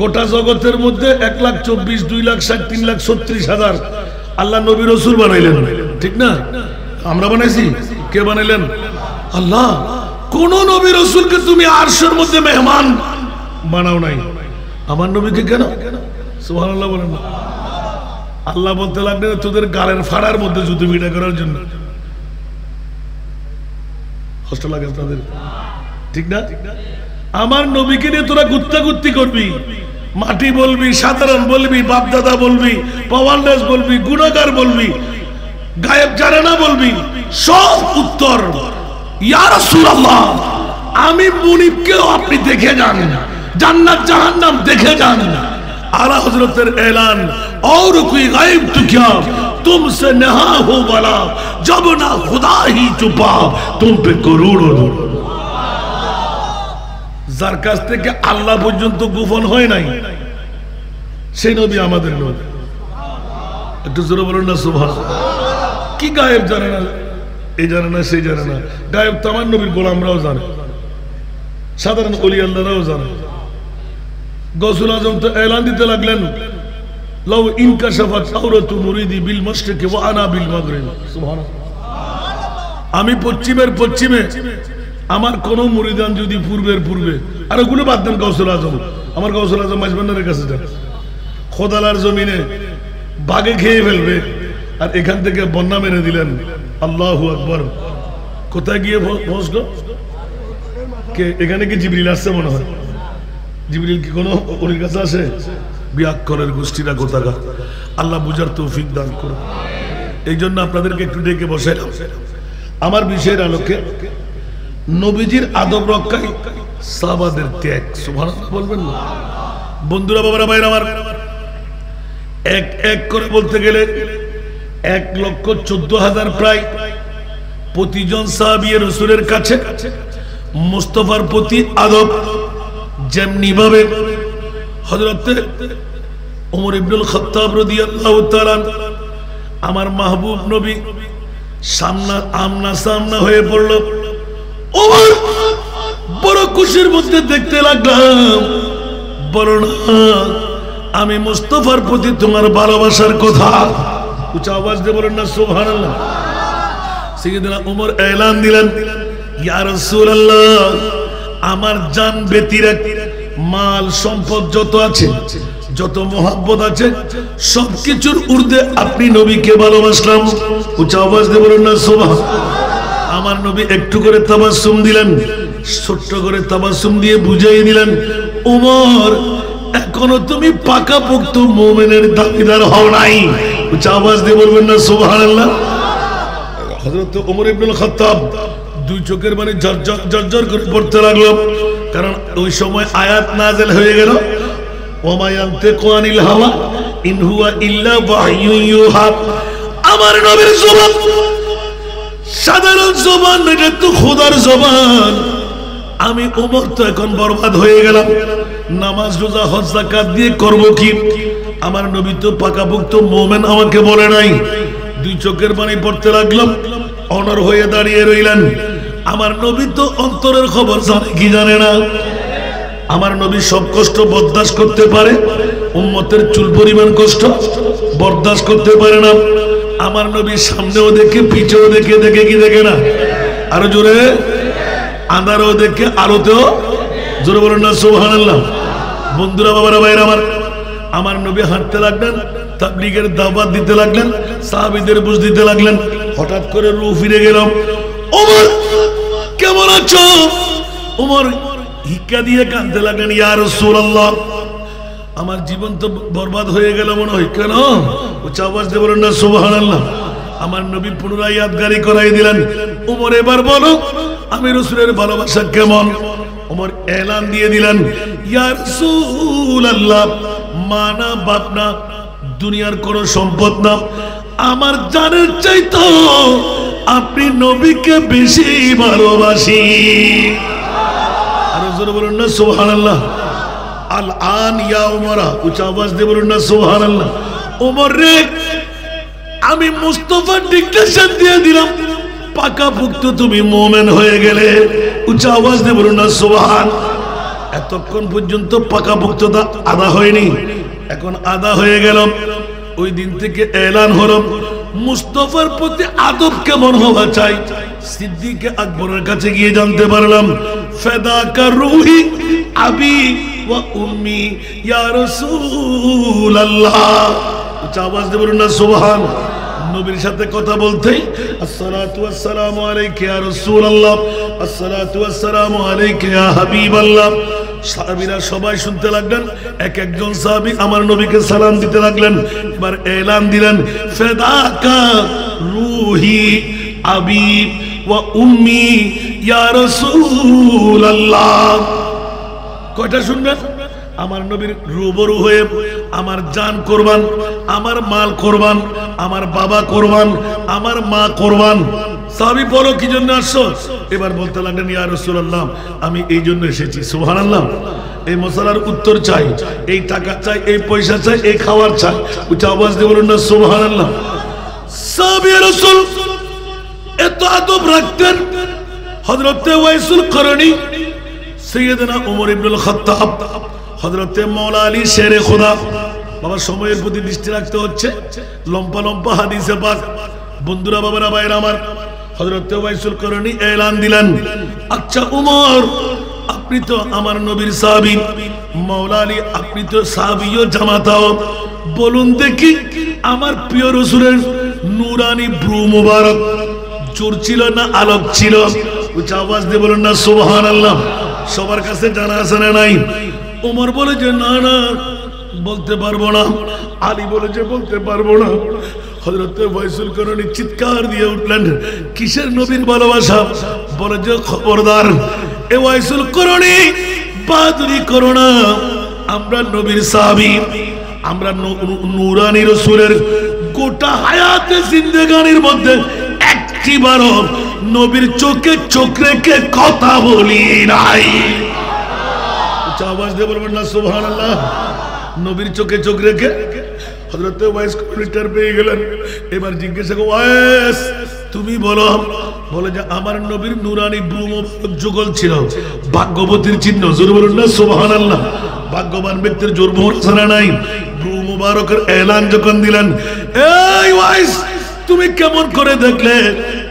গোটা জগতের মধ্যে 1,24,000, 2,60,000, 3,36,000 আল্লাহ নবী রাসূল বানাইলেন, ঠিক না? আমরা বানাইছি? কে বানাইলেন? আল্লাহ। কোন নবী রাসূলকে তুমি আরশের মধ্যে মেহমান বানাও নাই, আমার নবীকে কেন? সুবহানাল্লাহ বলেন না। আল্লাহ বলতে লাগলেন তোদের গালের ফাড়ার মধ্যে জুতো বিটা করার জন্য। কষ্ট লাগে আপনাদের, ঠিক না? আমার নবীকে নিয়ে তোরা গুত্তাগুত্তি করবি, মাটি বলবি, সাধারণ বলবি, বাপদাদা বলবি, পাওয়ারলেস বলবি, গুনাহগার বলবি, গায়েব জানে না বলবি, সব উত্তর ইয়া রাসূলুল্লাহ আমি মুনিবকেও আপনি দেখে যান, জান্নাত জাহান্নাম দেখে যান। आला हजरतेर ऐलान और कोई गायब तो क्या तुमसे नहा हो वाला जब ना खुदा ही चुपा तुम पे करोड़ों। যার কাছ থেকে আল্লাহ পর্যন্ত গোপন হয় নাই সেই নবী আমাদের নবী। একটু জোরে বলুন না সুবহানাল্লাহ। কি গায়েব জানে না, এই জানে না সেই জানে না, গায়েব তো আমার নবীর গোলামরাও জানে, সাধারণ ওলি আল্লাহরাও জানে। গৌসুল আজম তো এলান দিতে লাগলেন লাউ ইনকাশাফাত আওরাতু মুরিদি বিল মাশরিকি ওয়া আনা বিল মাগরিব। সুবহানাল্লাহ। আমি পশ্চিমের পশ্চিমে, আমার কোন মুরিদান যদি পূর্বের পূর্বে, আর ওগুলো বাদ দেন, গৌসুল আজম আমার গৌসুল আজম মাঝবান্ডারের কাছে যান, খোদালার জমিনে বাগে খেয়ে ফেলবে আর এখান থেকে বন্যা মেরে দিলেন। আল্লাহু আকবার। কোথায় গিয়ে পৌঁছলো? কে এখানে? কি জিবরিল আসছে মনে হয়? জিবরিল কি কোনো ওর কাছে আসে? বিয়াক্করের গোষ্ঠীরা কোথাকার। আল্লাহ বুঝার তৌফিক দান করুন। এই জন্য আপনাদেরকে একটু ডেকে বসাইলাম আমার বিষয়ের আলোকে। নবীজির আদব রক্ষায় সাহাবাদের ত্যাগ। সুবহানাল্লাহ বলবেন না? বন্ধুরা, বাবারা, ভাইরা আমার, এক এক করে বলতে গেলে 1,14,000 প্রায় প্রতিজন সাহাবী রাসূলের কাছে মুস্তাফার প্রতি আদব যেমনি ভাবে হযরত ওমর ইবনুল খাত্তাব রাদিয়াল্লাহু তাআলা আমার মাহবুব নবী সামনা হয়ে পড়ল। ওমর বড় খুশির মধ্যে দেখতে লাগলাম, বলো না আমি মুস্তাফার প্রতি তোমার ভালোবাসার কথা। উচ্চ আওয়াজ দিয়ে বলেন না সুবহানাল্লাহ। সাইয়েদনা ওমর এলান দিলেন, ইয়া রাসূলুল্লাহ, আমার জান ব্যতীত মাল সম্পদ যত আছে, যত মোহাব্বত আছে, সবকিছুর ঊর্ধ্বে আপনি নবীকে ভালোবাসলাম। উচ্চ আওয়াজ দিয়ে বলেন না সুবহানাল্লাহ। আমার নবী একটু করে তাবাসসুম দিলেন, ছোট্ট করে তাবাসসুম দিয়ে বুঝিয়ে দিলেন, ওমর এখনো তুমি পাকাপোক্ত মুমিনের দাবিদার হও নাই। উচ্চ আওয়াজ দিয়ে বলবেন না সুবহানাল্লাহ। হযরত ওমর ইবনুল খাত্তাব দুই চোখের পানি ঝরঝর করে পড়তে লাগলো, কারণ ওই সময় আয়াত নাযিল হয়ে গেল, ওমা ইয়ানতিকু আনিল হাওয়া ইন হুয়া ইল্লা ওয়াহয়ুন ইউহা। আমার নবীর জবান সাধারণ জবান, এটা তো খোদার জবান। আমি ওমর তো এখন বরবাদ হয়ে গেলাম, নামাজ রোজা হজ যাকাত দিয়ে করব কি? আমার নবী তো পাকাপোক্ত মুমিন আমাকে বলে নাই। দুই চোখের পানি পড়তে লাগলাম, অনর হয়ে দাঁড়িয়ে রইলেন। আমার নবী তো অন্তরের খবর জানে কি জানে না? আমার নবী সব কষ্ট বরদাস্ত করতে পারে, উম্মতের চুল পরিমাণ কষ্ট বরদাস্ত করতে পারে না। আমার নবী সামনেও দেখে, পিছেও দেখে, দেখে কি দেখে না? আরো জোরে, আন্ধারও দেখে, আলোতেও জোরে বলেন না সুবহানাল্লাহ। বন্ধুরা, বাবারা, ভাইরা আমার নবী হাঁটতে লাগলেন, তাবলীগের দাওয়াত দিতে লাগলেন, সাহাবীদের বুঝ দিতে লাগলেন। হঠাৎ করে রূহ ফিরে গেল। ওমর কেমন আছো? ওমর হিক্কা দিয়ে কাঁদতে লাগলেন, ইয়া রাসূলুল্লাহ, আমার জীবন তো বরবাদ হয়ে গেল মনে হয়। কেন? উচ্চ আওয়াজ দিয়ে বলেন না সুবহানাল্লাহ। আমার নবী পুনরায় ইয়াদগারি করাই দিলেন, ওমর এবার বলো আমি রাসূলের ভালোবাসা কেমন? ওমর এলান দিয়ে দিলেন, ইয়া রাসূলুল্লাহ, মা না বাপ না, দুনিয়ার কোন সম্পদ না, আমার জানের চাইতো আপনি নবীকে বেশি ভালোবাসি। আর জোরে বলুন না সুবহানাল্লাহ। আল আন ইয়া উমরা, উচ্চ আওয়াজ দিয়ে বলুন না সুবহানাল্লাহ। ওমর রে, আমি মুস্তাফার ডিক্টেশন দিয়ে দিলাম, পাকাপোক্ত তুমি মুমিন হয়ে গেলে। উচ্চ আওয়াজ দিয়ে বলুন না সুবহান। এতক্ষণ পর্যন্ত পাকাপোক্ততা আদা হয়নি, এখন আদা হয়ে গেল। ওই দিন থেকে এলান হলো, মুস্তাফার প্রতি আদব কেমন হওয়া চাই। সিদ্দিক আকবরের কাছে গিয়ে জানতে পারলাম, ফাদাকা রূহি আবি ওয়া উম্মি ইয়া রাসূলুল্লাহ। উচ্চ আওয়াজ দিয়ে বলুন না সুবহান। নবীর সাথে কথা বলতেই আসসালাতু ওয়াসসালামু আলাইকা ইয়া রাসূলুল্লাহ, আসসালাতু ওয়াসসালামু আলাইকা ইয়া হাবিবাল্লাহ। সাহাবীরা সবাই শুনতে লাগলেন, এক একজন সাহাবী আমার নবীকে সালাম দিতে লাগলেন। এবার এলান দিলেন, ফাদাকা রূহি আবি ওয়া উম্মি ইয়া রাসূলুল্লাহ। কয়টা শুনবেন? আমার নবীর রূবরু হয়ে আমার জান কোরবান, আমার মাল কোরবান, আমার বাবা কোরবান, আমার মা কোরবান। সাহাবী বলো কি জন্য আসছো? এবার বলতে লাগলেন, ইয়া রাসূলুল্লাহ, আমি এই জন্য এসেছি। সুবহানাল্লাহ। এই মশালার উত্তর চাই, এই টাকা চাই, এই পয়সা চাই, এই খাবার চাই। উচ্চ আওয়াজ দিয়ে বলুন না সুবহানাল্লাহ। সাহাবী রাসূল এত আদব রাখতেন। হযরত ওয়াইসুল করনী, সাইয়েদনা ওমর ইবনুল খাত্তাব, হযরতে মাওলা আলী শেরে খোদা। বাবা, সময়ের প্রতি দৃষ্টি রাখতে হচ্ছে, লম্পা লম্পা হাদিসে পাক। বন্ধুরা, বাবারা, ভাইরা আমার, হযরতে ওয়াইসুল করনী এলান দিলেন, আচ্ছা ওমর, আপনি তো আমার নবীর সাহাবী, মাওলা আলী আপনি তো সাহাবীও জামাতাও, বলুন দেখি আমার প্রিয় রাসূলের নূরানি ব্রু মুবারক চোর ছিল না আলোক ছিল? উচ্চ আওয়াজ দিয়ে বলুন না সুবহানাল্লাহ। সবার কাছে জানা আছে না নাই? ওমর বলে যে না না, বলতে পারবো না। আলী বলে যে বলতে পারবো না। হযরত ওয়াইসুল করনী চিৎকার দিয়ে উঠলেন, কিসের নবীর ভালোবাসা? বলে যে খবরদার, এ ওয়াইসুল করনী, বাদুরি করো না। আমরা নবীর সাহাবী, আমরা নূরানি রাসূলের গোটা হায়াতে জিন্দেগানির মধ্যে একটিবারও নবীর চোখে চোখ রেখে কথা বলি নাই। আওয়াজ দিয়ে বলবেন না সুবহানাল্লাহ। নবীর চোখে চোখ রেখে হযরত ওয়াইস কমিউনিটার পেয়ে গেলেন। এবার জিজ্ঞাসা করো, ওয়াইস তুমি বলো, বলে যে আমার নবীর নুরানি ব্রু মোবারক যুগল ছিল, ভাগ্যবতীর চিহ্ন। জোরে বলুন না সুবহানাল্লাহ। ভাগ্যবান ব্যক্তির জোর মোহর ছাড়া নাই। ব্রু মোবারকের এলান যখন দিলেন, এই ওয়াইস তুমি কেমন করে দেখলে?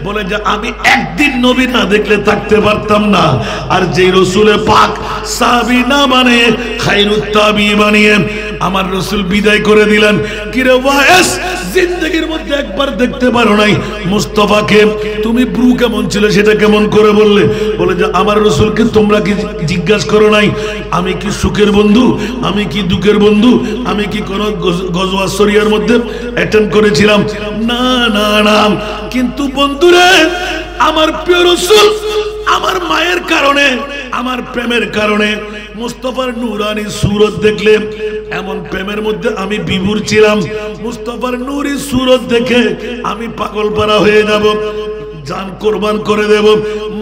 বলে যে আমি একদিন নবী না দেখলে থাকতে পারতাম না। আর যে রসুলে পাক সাহাবী না বানিয়ে খায়রুত তাবি বানিয়ে আমার রসুল বিদায় করে দিলেন। কিরে ওয়াইস, জিন্দেগির মধ্যে একবার দেখতে পারো নাই মুস্তাফাকে? তুমি ব্রু কেমন ছিল সেটা কেমন করে বললে? বলে যে আমার রসুলকে তোমরা কি জিজ্ঞাসা করো নাই আমি কি সুখের বন্ধু, আমি কি দুঃখের বন্ধু, আমি কি কোন গজওয়া শরিয়ার মধ্যে অ্যাটেন্ড করেছিলাম? না না না। কিন্তু বন্ধুরে, আমার প্রিয় রসুল আমার মায়ের কারণে, আমার প্রেমের কারণে মুস্তাফার নূরানি সুরত দেখলে এমন প্রেমের মধ্যে আমি বিভোর ছিলাম। মুস্তাফার নূরি সুরত দেখে আমি পাগল পারা হয়ে যাব, জান কোরবান করে দেব,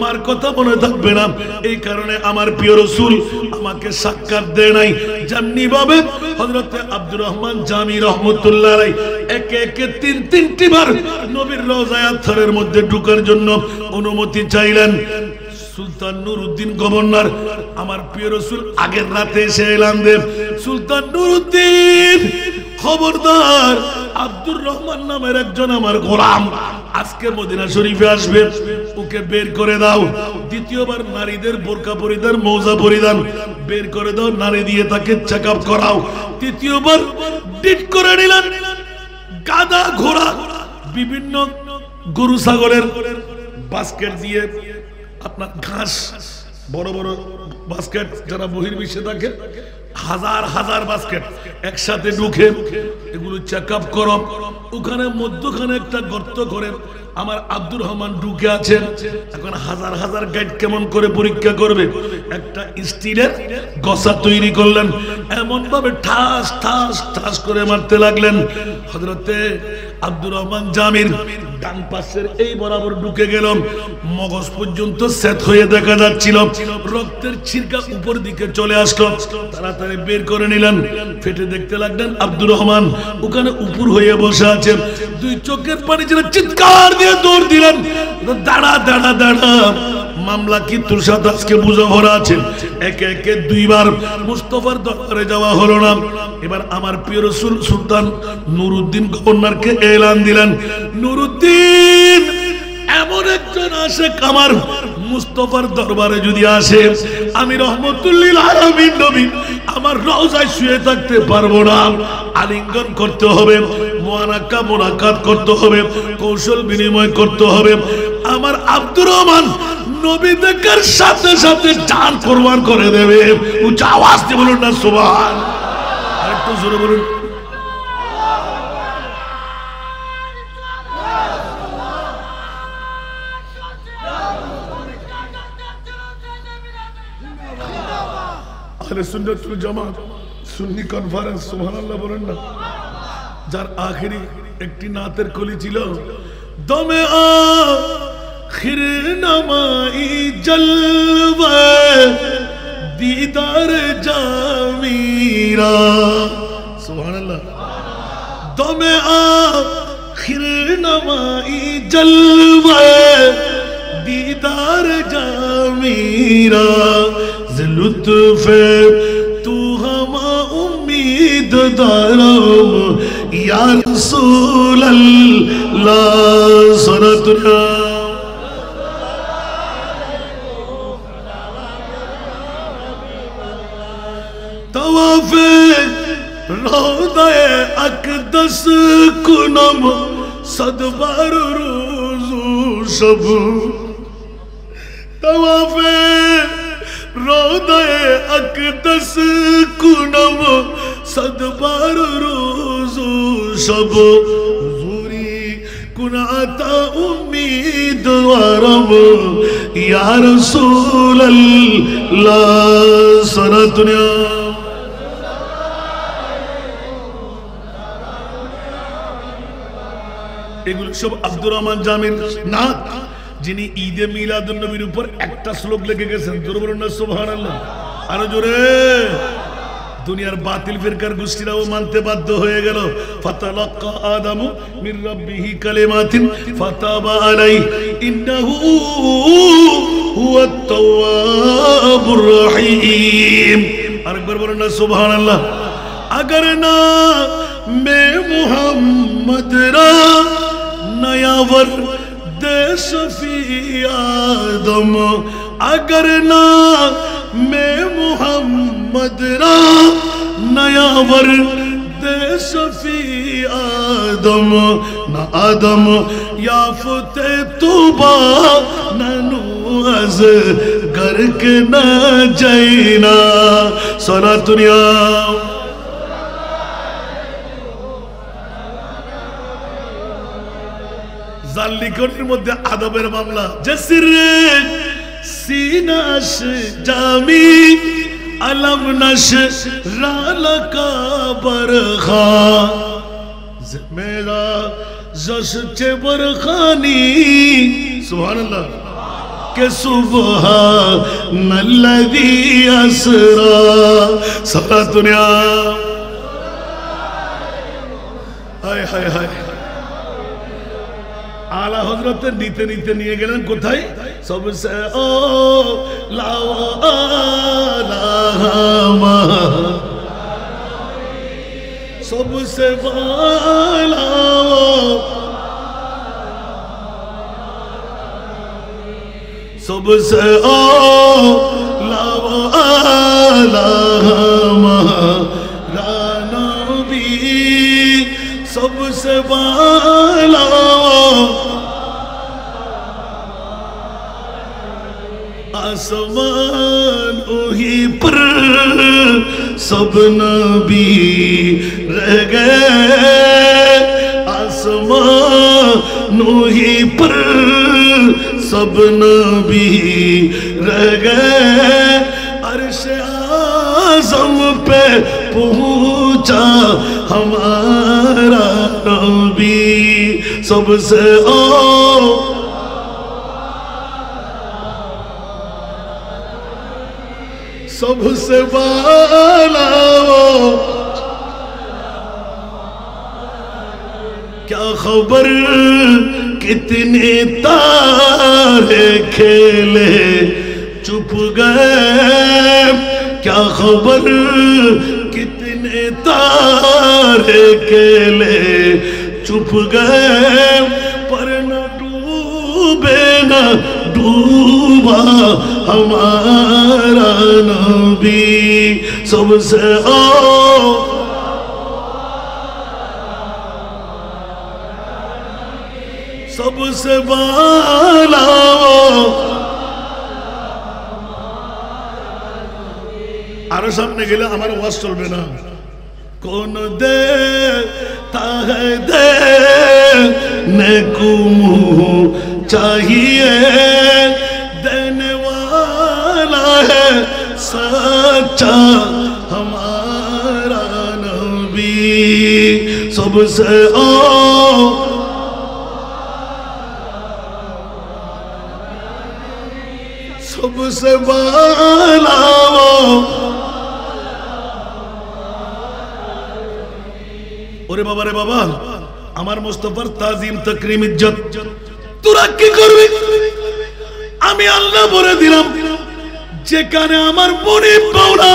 মার কথা মনে থাকবে না। এই কারণে আমার প্রিয় রসুল আমাকে সাক্ষাৎ দেয় নাই। যেমনি ভাবে হযরত আব্দুর রহমান জামি রহমতুল্লাহ আলাইহি একে একে তিনটি বার নবীর রওজায়ে আতহারের মধ্যে ঢোকার জন্য অনুমতি চাইলেন। সুলতান নুরউদ্দিন গভর্নর আমার প্রিয় রসুল আগের রাতে এসে এলান দেব, সুলতান নুরউদ্দিন খবরদার, আব্দুর রহমান নামের একজন আমার গোলাম আজকে মদিনা শরীফে আসবে, ওকে বের করে দাও। দ্বিতীয়বার নারীদের বোরকা পরিধান, মৌজা পরিধান বের করে দাও, নারী দিয়ে তাকে চেক আপ করাও। তৃতীয়বার ডিট করে নিলেন। গাদা ঘোড়া বিভিন্ন গরু ছাগলের বাস্কেট দিয়ে আপনার ঘাস, বড় বড় বাস্কেট, যারা বহির্বিশ্বে থাকে হাজার হাজার বাস্কেট একসাথে ঢুকে এগুলো চেক আপ করো। ওখানে মধ্যখানে একটা গর্ত করে আমার আব্দুর রহমান ঢুকে আছেন। এখন হাজার হাজার গাইড কেমন করে পরীক্ষা করবে? একটা স্টিলের গসা তৈরি করলেন, এমন ভাবে ঠাস ঠাস ঠাস করে মারতে লাগলেন। হযরতে আব্দুর রহমান জামির ডান পাশের এই বরাবর ঢুকে গেল, মগজ পর্যন্ত সেট হয়ে দেখা যাচ্ছিল, রক্তের ছিরকা উপর দিকে চলে আসলো। তাড়াতাড়ি বের করে নিলেন, ফেটে দেখতে লাগলেন আব্দুর রহমান ওখানে উপর হয়ে বসে আছে। দুই চোখের পানি ছিল, চিৎকার দিয়ে দৌড় দিলেন, দাঁড়া দাঁড়া দাঁড়া, মামলা কি তোর সাথে আজকে বুঝা ভরা আছে? একে একে দুইবার মুস্তাফার দরবারে যাওয়া হলো না। এবার আমার প্রিয় রাসূল সুলতান নুরউদ্দিন গভর্নরকে এলান দিলেন, নুরউদ্দিন এমন একজন আশেক আমার মুস্তাফার দরবারে যদি আসে, আমি রহমতুল্লিল আলামিন নবী আমার রওজায় শুয়ে থাকতে পারবো না, আলিঙ্গন করতে হবে, মুআনাকা মুলাকাত করতে হবে, কৌশল বিনিময় করতে হবে। আমার আব্দুর রহমান নবী দেখার সাথে সাথে জান কোরবান করে দেবে। উচ্চ আওয়াজ দিয়ে বলুন না সুবহান। আরেকটু জোরে বলুন। আহলে সুন্নাত ওয়াল জামাত সুন্নি কনফারেন্স, সুবহানাল্লাহ বলেন না। যার আখেরি একটি নাতের কলি ছিল, দমে আখির নামাই জলওয়া দিদার জামিরা, সুবহানাল্লাহ। দমে আখির নামাই জলওয়া দিদার জামিরা, লুৎফে তু হামা উম্মীদ দারম ইয়া রাসূলুল্লাহ সরাতুনা। তওয়াফে রওদায়ে আকদস কুনম সদবার রোজু শব, তওয়াফে রওদায়ে আকদস কুনম সদবার রোজু শব, হুজুরি কুনাতা উম্মীদওয়ারম ইয়া রাসূলুল্লাহ সরাতুনা। এগুলো সব আব্দুর রহমান জামির নাত, যিনি ঈদে মিলাদুন নবীর উপর একটা শ্লোক লিখে গেছেন। জোরে বলুন না সুবহানাল্লাহ। আরো জোরে। দুনিয়ার বাতিল ফিরকার গোষ্ঠীরাও মানতে বাধ্য হয়ে গেল। ফাতালাক্কা আদামু মির রাব্বিহি কালিমাতিন ফাতাবা আলাইহি ইন্নাহু হুয়াত তাওয়াবুর রহিম। আরেকবার বলেন না সুবহানাল্লাহ। अगर ना मैं मोहम्मद रा नयावर दे शफी आदम, अगर ना मैं मोहम्मद रा नयावर दे शफी आदम, ना आदम याफते तुबा ननू अज घर के ना जैना सोना दुनिया। জাল্লিকটের মধ্যে আদবের মামলা। জসরে সিনাশ জামি আলম নশ রালকা বরখা মেরা জশ চে বরখানি সুবহানাল্লাহ কে সুবহানাল্লাযী আসরা সারা দুনিয়া। হায় হায় হায়। आला हजरत नीते नीते निये गेलेन कोथाय? सबसे ओ लामा सबसे वाला सबसे ओ लामा रानबी सबसे वाला आसमान वही पर सब नबी रह गए, आसमान वही पर सब नबी रह गए। अर्श आज़म पे पहुँचा हमारा नबी सबसे ओ सबसे वाला वो। क्या खबर कितने तारे खेले चुप गए, क्या खबर कितने तारे खेले चुप गए। पर न डूबे न डूबा हमारा नबी सबसे ओ सबसे वाला आरो सामने गेले আমার ওয়াজ চলবে না। কোন देता है देने को चाहिए, देने वाला है सच्चा हमारा नबी सबसे ओ सबसे वाला वो। ওরে বাবা রে বাবা, আমার মুস্তাফার তাজিম তাকরীম ইজ্জত তোরা কি করবি? আমি আল্লাহ বলে দিলাম যেখানে আমার বনি পাওনা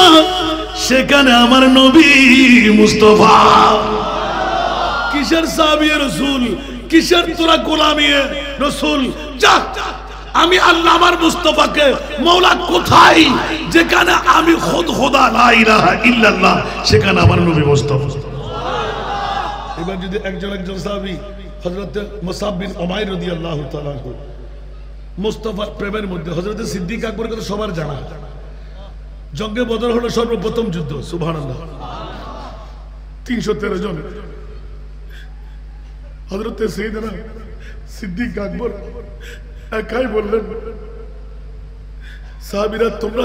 সেখানে আমার নবী মুস্তাফা। কিসের সাহাবী রাসূল, কিসের তোরা গোলামি রাসূল? যা আমি আল্লাহ আমার মুস্তাফাকে মওলা কোথায় যেখানে আমি খুদ খোদা লা ইলাহা ইল্লাল্লাহ সেখানে আমার নবী মুস্তাফা। এবার যদি একজন সাহাবী হযরত মুসাব বিন উমাইর রাদিয়াল্লাহু তাআলা মুস্তাফার প্রেমের মধ্যে হযরত সিদ্দিক আকবর কথা সবার জানা। জঙ্গে বদর হলো সর্বপ্রথম যুদ্ধ সুবহানাল্লাহ। 313 জন হযরত সাইয়েদনা সিদ্দিক আকবর একাই বললেন সাহাবীরা তোমরা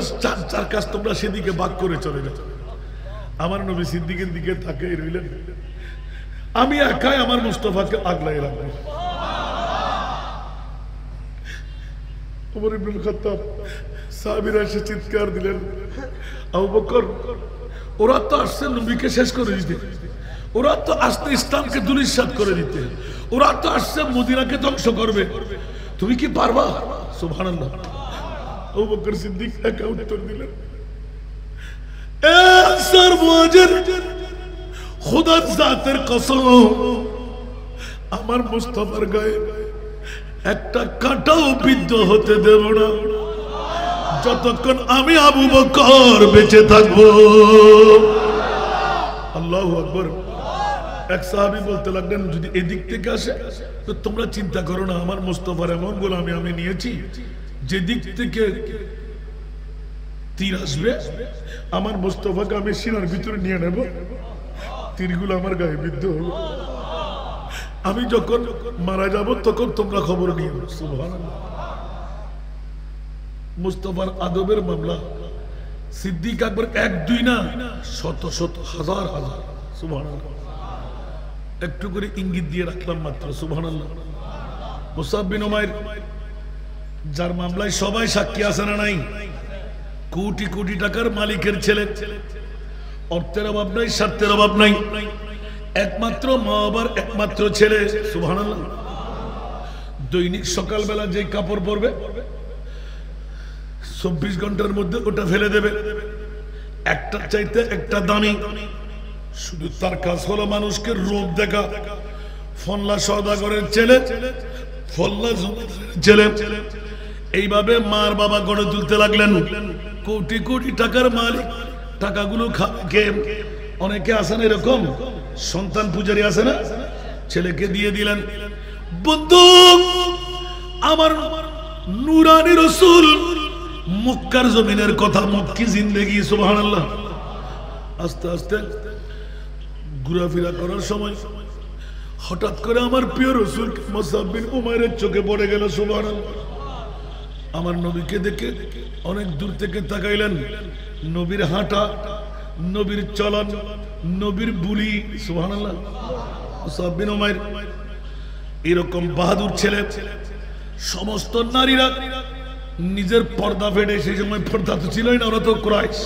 চার কাজ তোমরা সেদিকে ভাগ করে চলে যাও। আমার নবী সিদ্দিকের দিকে তাকিয়ে রইলেন, আমি একাই আমার মুস্তাফাকে আগলায় রাখবো। ওমর ইবনুল খাত্তাব সাহাবীরা এসে চিৎকার দিলেন, আবু বকর ওরা তো আসছে নবীকে শেষ করে দিতে, ওরা তো আসছে ইসলামকে ধূলিসাৎ করে দিতে, ওরা তো আসছে মদিনাকে ধ্বংস করবে। তুমি কি পারবা? সুবহানাল্লাহ। আবু বকর সিদ্দিক একা উত্তর দিলেন, এ আনসার মুহাজির, খোদার জাতের কসম, আমার মুস্তাফার গায়ে একটা কাঁটাও বিদ্ধ হতে দেব না যতক্ষণ আমি আবু বকর বেঁচে থাকবো। আল্লাহু আকবার। এক সাহাবী বলতে লাগলেন, যদি এদিক থেকে আসে তো তোমরা চিন্তা করো না, আমার মুস্তাফার এমন গোলামি আমি নিয়েছি, যেদিক থেকে তীর আসবে আমার মুস্তাফাকে আমি সিনার ভিতরে নিয়ে নেব, তীরগুলো আমার গায়ে বিদ্ধ হবে, আমি যখন মারা যাব তখন তোমরা খবর নিও। সুবহানাল্লাহ। মুস্তাফার আদবের মামলা সিদ্দিক আকবর এক দুই না, শত শত হাজার হাজার। সুবহানাল্লাহ। একটু করে ইঙ্গিত দিয়ে রাখলাম মাত্র। সুবহানাল্লাহ। মুসাব বিন উমাইর, যার মামলায় সবাই সাক্ষী আছে না নাই, কোটি কোটি টাকার মালিকের ছেলে, অর্থের অভাব নাই, স্বার্থের অভাব নাই, একমাত্র মা বাবার একমাত্র ছেলে। সুবহানাল্লাহ। দৈনিক সকালবেলা যে কাপড় পরবে 24 ঘন্টার মধ্যে ওটা ফেলে দেবে, একটা চাইতে একটা দামি। শুধু তার কাজ হলো মানুষকে রূপ দেখা। ফল্লা সওদাগরের ছেলে, ফল্লা ছেলে, এইভাবে মার বাবা গড়ে তুলতে লাগলেন। কোটি কোটি টাকার মালিক, টাকাগুলো খেয়ে অনেকে আসেন এরকম সন্তান পূজারী আছে না, ছেলেকে দিয়ে দিলেন। বন্ধু আমার নূরানী রাসূল মক্কার জমিনের কথা, মক্কি জিন্দেগি। সুবহানাল্লাহ। আস্তে আস্তে ঘোরাফেরা করার সময় হঠাৎ করে আমার প্রিয় রাসূল মুসাব বিন উমাইরের চোখে পড়ে গেল। সুবহানাল্লাহ। আমার নবীকে দেখে অনেক দূর থেকে তাকাইলেন। নবীর হাঁটা, নবীর চলন, নবীর বুলি। সুবহানাল্লাহ। মুসাব বিন উমাইর এরকম বাহাদুর ছেলে, সমস্ত নারীরা নিজের পর্দা ফেটে, সেই সময় পর্দা তো ছিলই না, ওরা তো কুরাইশ,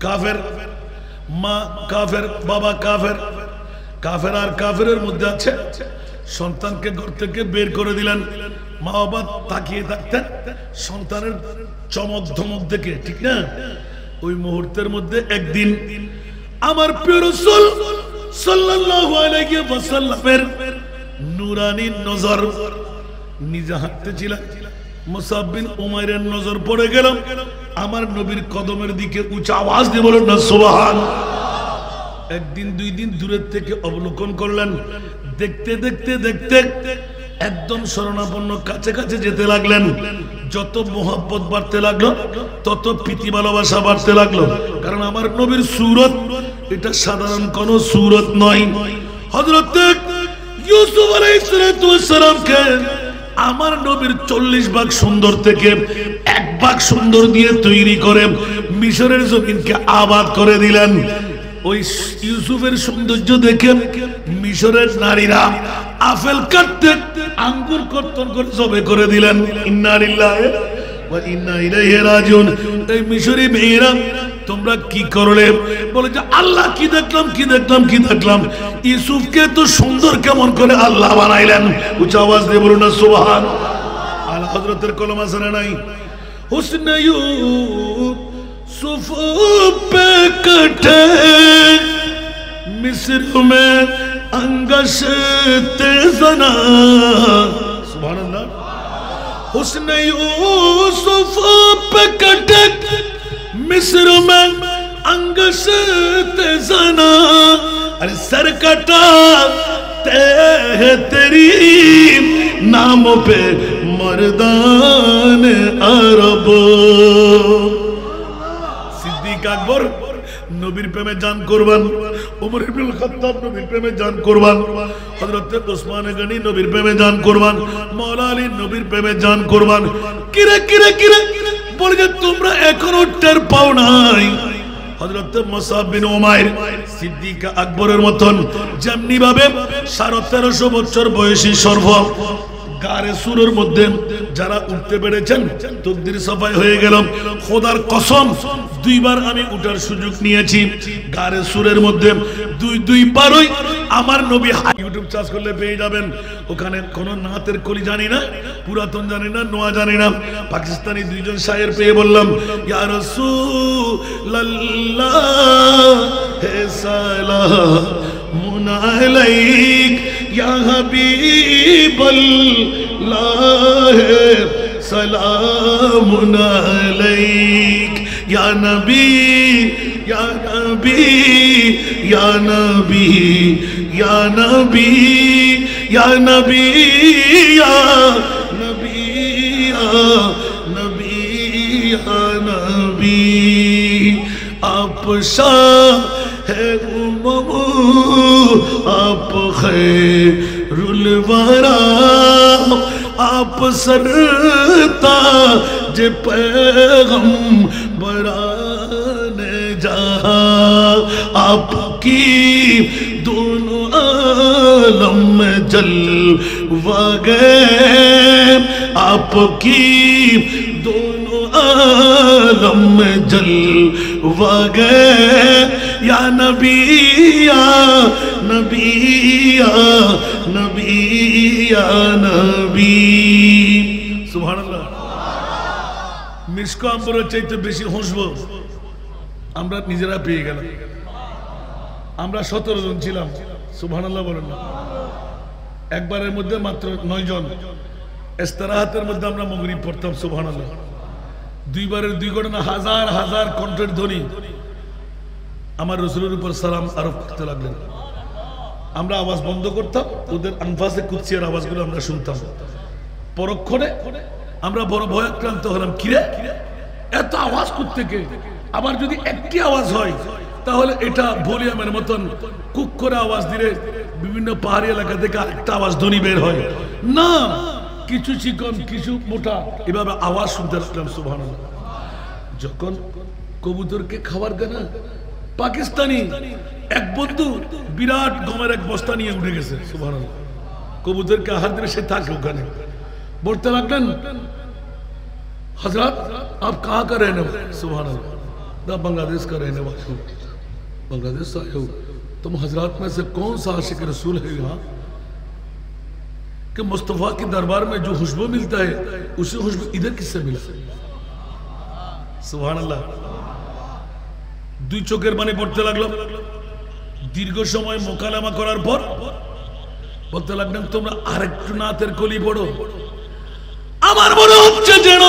কাফের, মা কাফের, বাবা কাফের, কাফের আর কাফেরের মধ্যে আছে। সন্তানকে ঘর থেকে বের করে দিলেন। মা বাবা তাকিয়ে থাকতেন সন্তানের চমক ধমক দেখে, ঠিক না? ওই মুহূর্তের মধ্যে একদিন আমার প্রিয় রাসূল সাল্লাল্লাহু আলাইহি ওয়াসাল্লামের নূরানী নজর, নিজে হাঁটতেছিলেন, মুসাব বিন উমাইরের নজর পড়ে গেল আমার নবীর কদমের দিকে। উঁচা আওয়াজ দিয়ে বলেন না সুবহানাল্লাহ। একদিন দুই দিন দূরের থেকে অবলোকন করলেন। দেখতে দেখতে দেখতে একদম শরণাপন্ন কাছে কাছে যেতে লাগলেন। যত মোহাব্বত বাড়তে লাগলো তত প্রীতি ভালোবাসা বাড়তে লাগলো। কারণ আমার নবীর সূরত এটা সাধারণ কোন সূরত নয়। হযরত ইউসুফ আলাইহিস সালামকে আমার নবীর 40 ভাগ সুন্দর থেকে 1 ভাগ সুন্দর দিয়ে তৈরি করে মিশরের জমিনকে আবাদ করে দিলেন। ওই ইউসুফের সৌন্দর্য দেখে মিশরের নারীরা আপেল কাটতে, আঙ্গুর কর্তন করে জবে করে দিলেন। ইন্না লিল্লাহি ওয়া ইন্না ইলাইহি রাজিউন। এই মিশরি মেয়েরা তোমরা কি করলে? বলে যে আল্লাহ কি দেখলাম, কি দেখলাম, কি দেখলাম, ইউসুফকে তো সুন্দর কেমন করে আল্লাহ বানাইলেন। উচ্চ আওয়াজ দিয়ে বলুন না সুবহানাল্লাহ। আল হযরতের কলম আছে না নাই? হুসনে यूसुफ पे कटे मिस्र में अंगश तेजना। सुभानअल्लाह। हुस्न यूसुफ पे कटे मिस्र में अंगश तेजना। अरे सर कटा तेरी नाम पे मर्दान अरब। সিদ্দিক আকবর নবীর প্রেমে জান কুরবান, ওমর ইবনুল খাত্তাব নবীর প্রেমে জান কুরবান, হযরত ওসমান গনি নবীর প্রেমে জান কুরবান, মাওলা আলী নবীর প্রেমে জান কুরবান। কিরে কিরে কিরে বলে যে তোমরা এখনো টের পাও নাই হযরত মুসাব বিন উমাইর সিদ্দিক আকবরের মতন যেমনি ভাবে 13.5 বছর বয়সী সর্ব গারে সুরের মধ্যে যারা উঠতে পেরেছেন তকদির সাফাই হয়ে গেল। খোদার কসম দুইবার আমি উঠার সুযোগ নিয়েছি। গারে সুরের মধ্যে দুই বারই আমার নবী। ইউটিউব সার্চ করলে পেয়ে যাবেন। ওখানে কোনো নাতের কলি জানি না, পুরাতন জানি না, নোয়া জানি না, পাকিস্তানি দুইজন শায়ের পেয়ে বললাম, ইয়া রাসূলুল্লাহ হে সালামুন আলাইক ইয়া হাবিবাল্লাহ সালামুন আলাইক ইয়া নবী ইয়া নবী ইয়া নবী ইয়া নবী ইয়া নবী ইয়া নবী ইয়া নবী ইয়া নবী आप शाह है उम्म आप खैरुल वरा आप सरताज पैगंबराने जहां आपकी दोनों आलम में जलवा गए आपकी दोनों आलम में जलवा गए या नबी या नबी या नबी या नबी सुबहानाल्लाह। মিশকো আম্বরের চাইতে বেশি হসবো আমরা নিজেরা পেয়ে গেলাম। আমরা 17 জন ছিলাম, সুবহানাল্লাহ বলেন না। একবারের মধ্যে মাত্র 9 জন। ইস্তেরাহাতের মধ্যে আমরা মাগরিব পড়তাম, সুবহানাল্লাহ। দুইবারের দুই ঘটনা, হাজার হাজার কণ্ঠের ধ্বনি আমার রাসূলের উপর সালাম আরোপ করতে লাগলেন। আমরা আওয়াজ বন্ধ করতাম, ওদের আনফাসে কুদসিয়ার আওয়াজগুলো আমরা শুনতাম। পরক্ষণে আমরা বড় ভয়াক্রান্ত হলাম, কিরে এত আওয়াজ কোত্থেকে? আবার যদি একটি আওয়াজ হয় তাহলে এটা ভলিউমের মতন কুক করে আওয়াজ দিলে বিভিন্ন পাহাড়ি এলাকা থেকে আরেকটা আওয়াজ ধ্বনি বের হয় না, কিছু চিকন কিছু মোটা, এভাবে আওয়াজ শুনতে লাগলাম, সুবহানাল্লাহ। যখন কবুতরকে খাবার দেয় না, পাকিস্তানি এক বন্ধু বিরাট গমের এক বস্তা নিয়ে উঠে গেছে, সুবহানাল্লাহ। কবুতরকে আহার দিলে সে থাকে ওখানে। बोलते लगन हजरत आप कहाँ का रहने वाले? सुबहानअल्लाह, मैं बांग्लादेश का रहने वाला हूँ। बांग्लादेश से आए हो? तुम हजरत में से कौन सा आशिक रसूल है यहाँ कि मुस्तफा के दरबार में जो खुशबू मिलता है उसी खुशबू इधर किससे मिला? सुबहानअल्लाह। दुई चोखेर पानी पड़ते लगलो। दीर्घ समय मोकालामा करार पर बोलते लगलेन তোমরা আরেকটু নাতের কলি পড়ো। আমার মনে হচ্ছে যেন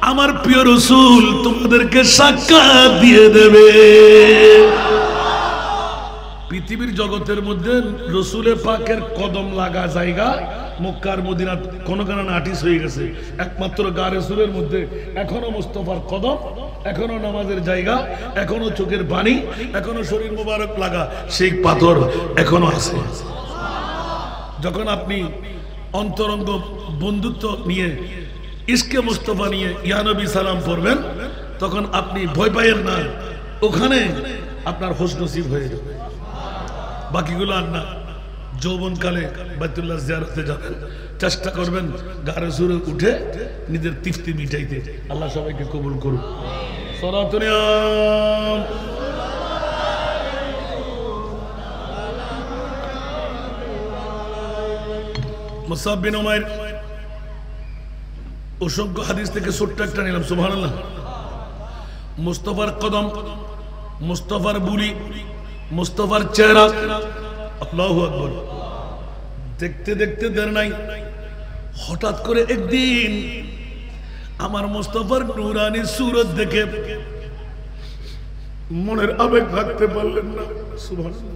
আমার প্রিয় রাসূল তোমাদেরকে সাক্ষাৎ দিয়ে দেবে। পৃথিবীর জগতের মধ্যে রাসূলের পাকের কদম লাগা জায়গা মক্কার মদিনা কোন কারণে আটিস হয়ে গেছে। একমাত্র গা রাসূলের মধ্যে এখনো মুস্তাফার কদম, এখনো নামাজের জায়গা, এখনো চোখের পানি, এখনো শরীর মোবারক লাগা সেই পাথর এখনো আছে। যখন আপনি অন্তরঙ্গ বন্ধুত্ব নিয়ে ইশকে মুস্তাফা নিয়ে ইয়া নবী সালাম পড়বেন তখন আপনি ভয় পাইয়েন না, ওখানে আপনার হোশ নসিব হয়ে যাবে। বাকিগুলো আর না। যৌবনকালে বাইতুল্লাহ জিয়ারতে যাবেন, চেষ্টা করবেন গারে সুরে উঠে নিজের তৃপ্তি মিটাইতে। আল্লাহ সবাইকে কবুল করুন। সনাতনিয়াম মুসাব বিন উমাইর অসংখ্য হাদিস থেকে ছোট্ট একটা নিলাম, সুবহানাল্লাহ। মুস্তাফার কদম, মুস্তাফার বুলি, মুস্তাফার চেহারা, আল্লাহু আকবার। দেখতে দেখতে দের নাই, হঠাৎ করে একদিন আমার মুস্তাফার নূরানি সুরত দেখে মনের আবেগ রাখতে পারলেন না, সুবহানাল্লাহ।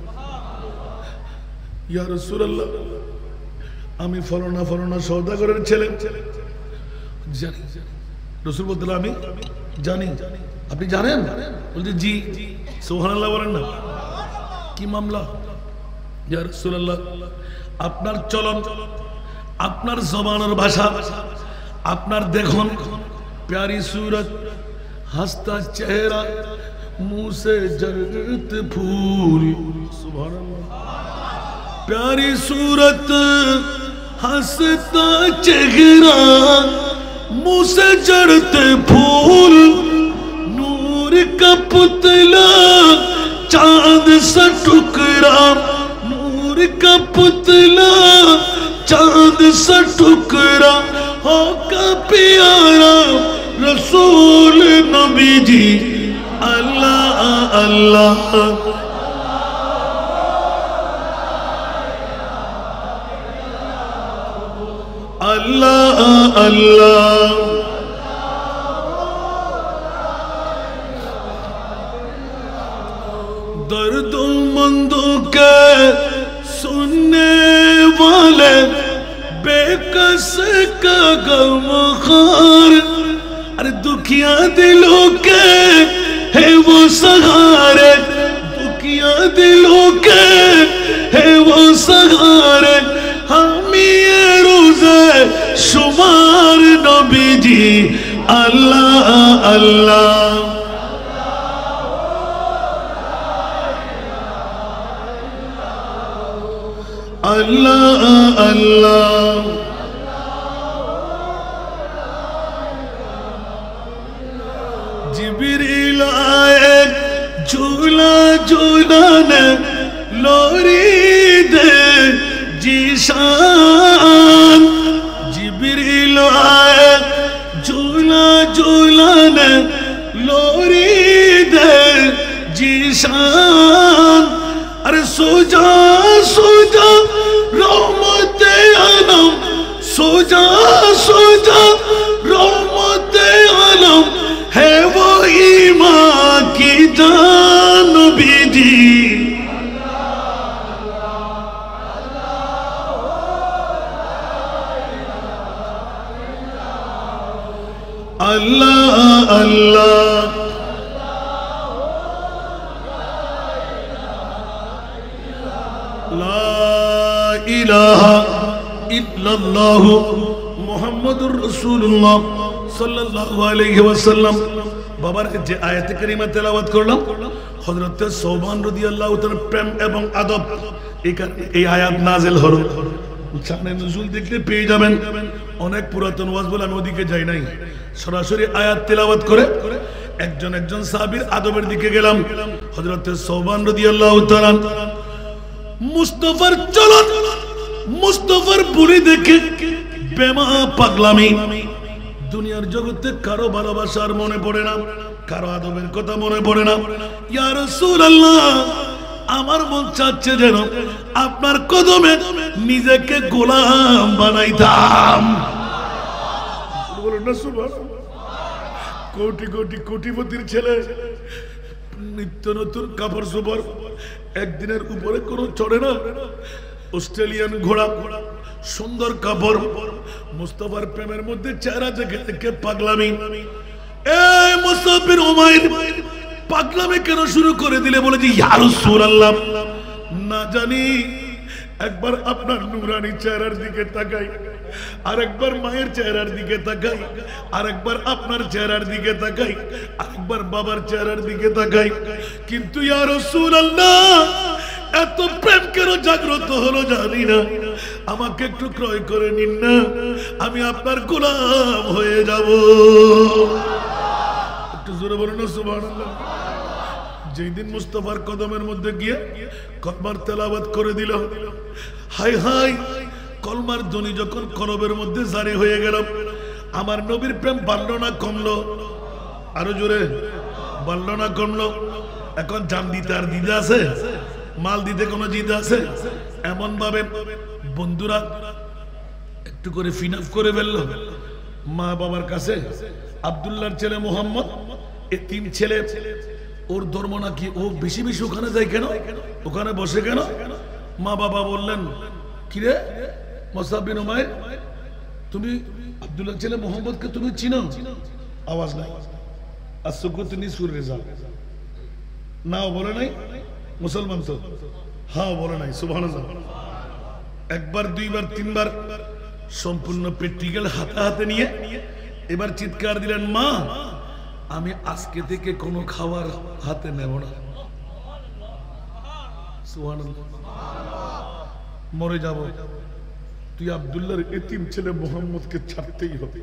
ইয়া রাসূলুল্লাহ, আমি ফলনা ফলনা সওদাগরের ছেলে, জানি। রাসূল বলতেন আমি জানি। আপনি জানেন? বলতে জি। সুবহানাল্লাহ বলেন না। কি মামলা? ইয়া রাসূলুল্লাহ, আপনার চলন, আপনার জবানের ভাষা, আপনার দেখুন प्यारी सूरत, हंसता चेहरा, मुंह से जरते फूल, सुभान अल्लाह। प्यारी सूरत, हंसता चेहरा मुंह से जड़ते फूल नूर का पुतला चांद सा टुकड़ा नूर का पुतला चांद सा टुकड़ा हो का प्यारा रसूल नबी जी अल्लाह अल्लाह अल्लाह अल्लाह दर्दों मंदों के सुनने वाले बेकस का गमखार अरे दुखिया दिलों के है वो सहारे दुखिया दिलों के है वो सहारे हम ये रोज़े शुमार नबी जी अल्लाह अल्लाह अल्लाह अल्लाह जिब्रील आए झूला झूलाने लोरी दे जीशान जिब्रील आए झूला झूलाने लोरी दे जीशान अरे सो जा रहमते आलम सो जा रहमते आलम है वो ईमान की जान नबी जी अल्लाह अल्लाह इलाहा इल्लल्लाहु मुहम्मदुर रसूलुल्लाह सल्लल्लाहु अलैहि वसल्लम बाবার যে আয়াতে কারিমা তেলাওয়াত করলাম হযরত সৌবান রাদিয়াল্লাহু তাআলা প্রেম এবং আদব এই আয়াত নাযিল হলো শানে নুজুল দেখলে পেয়ে যাবেন অনেক পুরাতন ওয়াজ বলে আমি ওদিকে যাই নাই সরাসরি আয়াত তেলাওয়াত করে একজন সাহাবীর আদবের দিকে গেলাম হযরত সৌবান রাদিয়াল্লাহু তাআলা মুস্তাফার চলন মুস্তাফার বুড়ি দেখে প্রেমা পাগলামি দুনিয়ার জগতে কারো ভালোবাসার মনে পড়ে না কারো আদবের কথা মনে পড়ে না ইয়া রাসূলুল্লাহ আমার মন চাচ্ছে যেন আপনার কদমে নিজেকে গোলাম বানাইতাম বলুন না সুবহানাল্লাহ কোটি কোটি কোটিপতির ছেলে নিত্য নতুন কাপড় চোপড় একদিনের উপরে কোনো চড়ে না অস্ট্রেলিয়ান ঘোড়া সুন্দর কাপড় মুস্তাফার প্রেমের মধ্যে চেহারা দেখে দেখে পাগলামি এই মুসআব বিন উমাইর পাগলামি কেন শুরু করে দিলে বলে যে ইয়া রাসূলুল্লাহ না জানি একবার আপনার নূরানি চেহারার দিকে তাকাই আরেকবার মায়ের চেহারার দিকে তাকাই আরেকবার আপনার চেহারার দিকে তাকাই আরেকবার বাবার চেহারার দিকে তাকাই কিন্তু ইয়া রাসূলুল্লাহ এত প্রেম কেন জাগ্রত হলো জানি না আমাকে একটু ক্রয় করে নিন না আমি আপনার গোলাম হয়ে যাব একটু জোরে বলুন না সুবহানাল্লাহ যেই দিন মুস্তাফার কদমের মধ্যে গিয়ে কলমার তেলাওয়াত করে দিল হায় হায় কলমার ধ্বনি যখন কলবের মধ্যে জারি হয়ে গেল আমার নবীর প্রেম বাড়লো না কমলো আরো জোরে বাড়লো না কমলো এখন জান দিতে আর দিতে আছে মাল দিতে কোনো জিতে আছে এমন ভাবে বন্ধুরা একটু করে ফিনাফ করে ফেললো মা বাবার কাছে আব্দুল্লাহর ছেলে মোহাম্মদ এতিম ছেলে ওর ধর্ম নাকি ও বেশি বেশি ওখানে যায় কেন ওখানে বসে কেন মা বাবা বললেন কিরে মুসআব বিন উমাইর তুমি আব্দুল্লাহর ছেলে মোহাম্মদকে তুমি চিনো আওয়াজ নাই আসুকুত নিসুর রেজা নাও বলে নাই মুসলমান তো হ্যাঁ বলে নাই সুবহানাল্লাহ একবার দুইবার তিনবার সম্পূর্ণ প্র্যাকটিক্যাল হাতে হাতে নিয়ে এবার চিৎকার দিলেন মা আমি আজকে থেকে কোনো খাবার হাতে নেব না সুবহানাল্লাহ মরে যাব তুই আব্দুল্লাহর এতিম ছেলে মোহাম্মদকে ছাড়তেই হবে।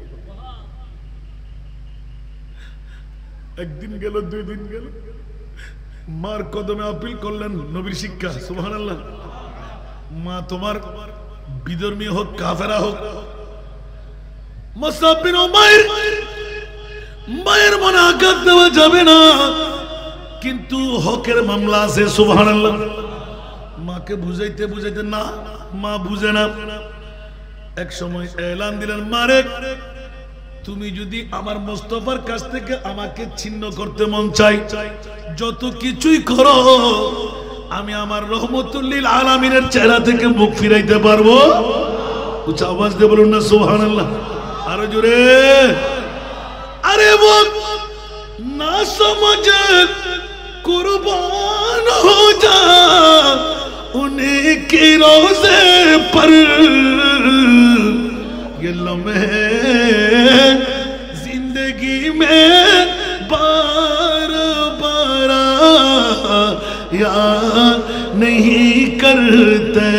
একদিন গেল, 2 দিন গেল, মার কদমে আপিল করলেন, নবীর শিক্ষা, সুবহানাল্লাহ। মা তোমার বিধর্মী হোক, কাফেরা হোক, মুসআব বিন উমাইর, মায়ের মনে আঘাত দেওয়া যাবে না, কিন্তু হকের মামলা আছে, সুবহানাল্লাহ। মাকে বুঝাইতে বুঝাইতে না, মা বুঝে না। এক সময় এলান দিলেন, মারে তুমি যদি আমার মুস্তাফার কাছ থেকে আমাকে ছিন্ন করতে মন চাই, যত কিছুই করো, আমি আমার রহমতুল লিল আলামিনের চেহারা থেকে মুখ ফিরাইতে পারবো। উচ্চ আওয়াজ দিয়ে বলুন না সুবহানাল্লাহ, আরো জোরে। আরে वो ना समझ कुर्बान हो जा उन्हीं के रोज़े पर, ये लम्हे जिंदगी में बार बार याद नहीं करते,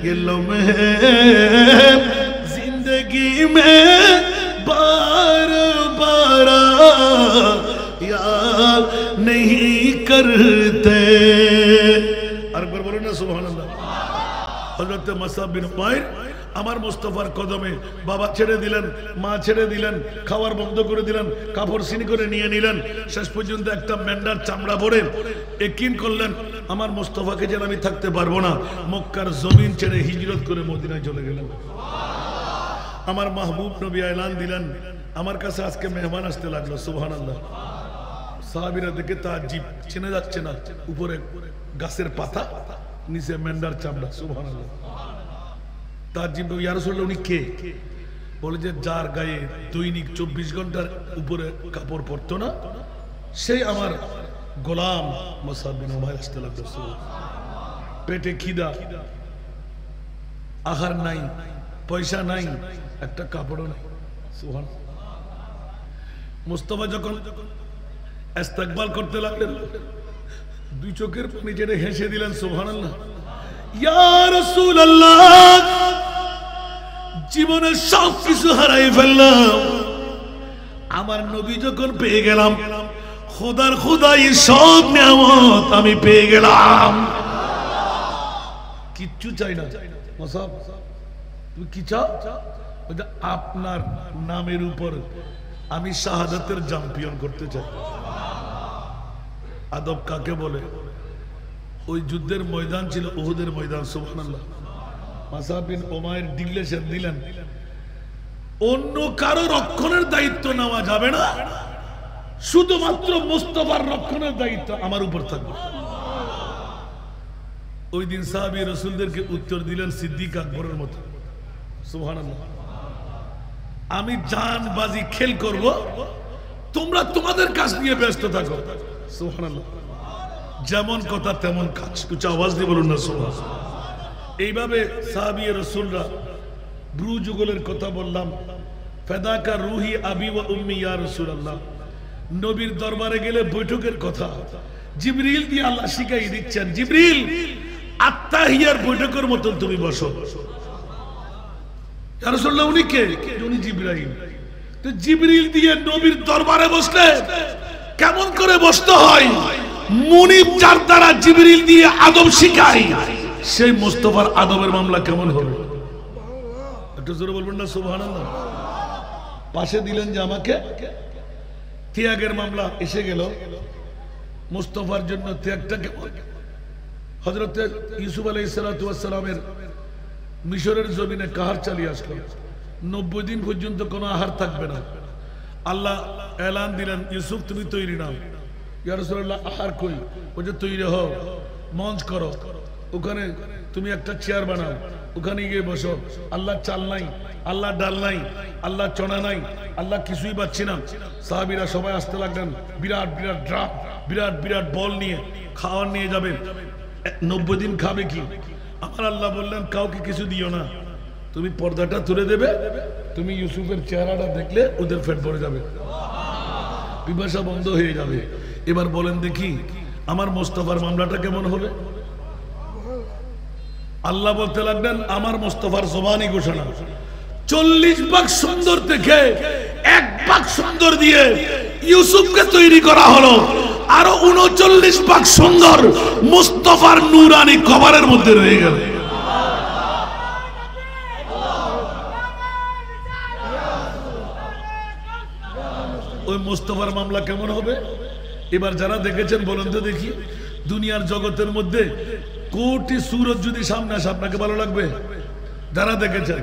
ये लम्हे जिंदगी में बार बार याद नहीं करते। আরেকবার বলুন না সুবহানাল্লাহ। হযরত মুসআব বিন উমাইর আমার মুস্তাফার কদমে বাবা ছেড়ে দিলেন, মা ছেড়ে দিলেন, খাওয়ার বন্ধ করে দিলেন, কাপড় সিনি করে নিয়ে নিলেন, শেষ পর্যন্ত একটা মেন্ডার চামড়া পরে ইয়াকিন করলেন আমার মুস্তাফাকে যেন আমি থাকতে পারবো না, মক্কার জমিন ছেড়ে হিজরত করে মদিনায় চলে গেলেন। আমার মাহবুব নবী এলান দিলেন, আমার কাছে আজকে মেহমান আসতে লাগলো, সুবহানাল্লাহ। সাহাবীরা দেখে তাজ্জুব, চেনা যাচ্ছে না, উপরে গাছের পাতা, নিচে মেন্ডার চামড়া, সুবহানাল্লাহ। তাজ্জুব, ইয়া রাসূলুল্লাহ উনি কে? বলে যে যার গায়ে দৈনিক 24 ঘন্টার উপরে কাপড় পরতো না, সেই আমার গোলাম মুসআব বিন উমাইর আসতে লাগলো। পেটে খিদা, আহার নাই, পয়সা নাই, একটা কাপড়ও নাই, সুবহানাল্লাহ। মুস্তাফা যখন ইস্তেকবাল করতে লাগলেন, 2 চোখের পানি ছেড়ে হেসে দিলেন, সুবহানাল্লাহ। ইয়া রাসূলুল্লাহ, জীবনে সব কিছু হারাই ফেললাম, আমার নবী যখন পেয়ে গেলাম, খোদার খোদাই সব নিয়ামত আমি পেয়ে গেলাম, কিচ্ছু চাই না। মুসআব, তুমি কি চাও? আপনার নামের উপর আমি শাহাদাতের চ্যাম্পিয়ন করতে চাই। আদব কাকে বলে? ওই যুদ্ধের ময়দান ছিল উহুদের ময়দান, সুবহানাল্লাহ। মুসআব বিন উমাইর ডিক্লেরেশন দিলেন, অন্য কারো রক্ষণের দায়িত্ব নেওয়া যাবে না, শুধুমাত্র মুস্তাফার রক্ষণের দায়িত্ব আমার উপর থাকবে। ওই দিন সাহাবী রাসূলদেরকে উত্তর দিলেন সিদ্দিক আকবরের মতো, সুবহানাল্লাহ। আমি জানবাজি খেল করব, তোমরা তোমাদের কাজ নিয়ে ব্যস্ত থাকো, সুবহানাল্লাহ। যেমন কথা তেমন কাজ, উচ্চ আওয়াজ দিয়ে বলুন না সুবহানাল্লাহ। এইভাবে সাহাবী রাসূলরা ব্রু যুগলের কথা বললাম, ফেদাকা রুহি আবি ওয়া উম্মি ইয়া রাসূলুল্লাহ। নবীর দরবারে গেলে বৈঠকের কথা জিবরিল দিয়ে আল্লাহ শিখাই দিচ্ছেন, জিবরিল আত্তাহিয়ার বৈঠকের মতন তুমি বসো। ইয়া রাসূলুল্লাহ উনি কে? উনি জিবরাইল। তো জিবরিল দিয়ে নবীর দরবারে বসলে কেমন করে বসতে হয়, মুনিব যার দ্বারা জিবরিল দিয়ে আদব শিখায়, সেই মুস্তাফার আদবের মামলা কেমন হবে? একটু জোরে বলবেন না সুবহানাল্লাহ। পাশে দিলেন যে আমাকে ত্যাগের মামলা এসে গেল, মুস্তাফার জন্য ত্যাগটা কেমন? হযরত ইউসুফ আলাইহিস সালাতু ওয়াস সালামের মিশরের জমিনে কাহার চালিয়ে আসলো, 90 দিন পর্যন্ত কোনো আহার থাকবে না। আল্লাহ এলান দিলেন, ইউসুফ তুমি তৈরি নাও। ইয়া রাসূলুল্লাহ আহার কই? বলে তৈরি হও, মঞ্চ করো, ওখানে তুমি একটা চেয়ার বানাও, ওখানে গিয়ে বসো। আল্লাহ চাল নাই, আল্লাহ ডাল নাই, আল্লাহ চনা নাই, আল্লাহ কিছুই পাচ্ছি না। সাহাবীরা সবাই আসতে লাগলেন, বিরাট বিরাট ড্রাম, বিরাট বিরাট বল নিয়ে খাওয়ার নিয়ে যাবেন। 90 দিন খাবে কি? আমার আল্লাহ বললেন কাউকে কিছু দিও না, তুমি পর্দাটা তুলে দেবে, তুমি ইউসুফের চেহারাটা দেখলে ওদের পেট ভরে যাবে, পিপাসা বন্ধ হয়ে যাবে। এবার বলেন দেখি আমার মুস্তাফার মামলাটা কেমন হবে? আল্লাহ বলতে লাগলেন আমার মুস্তাফার জবানি ঘোষণা 40 ভাগ সুন্দর থেকে 1 ভাগ সুন্দর দিয়ে ইউসুফকে তৈরি করা হলো, আরো 39 ভাগ সুন্দর মুস্তাফার নূরানি কবরের মধ্যে রয়ে গেল। ওই মুস্তাফার মামলা কেমন হবে এবার যারা দেখেছেন বলেন তো দেখি। দুনিয়ার জগতের মধ্যে কোটি সূরত যদি সামনে আসে আপনাকে ভালো লাগবে? যারা দেখেছেন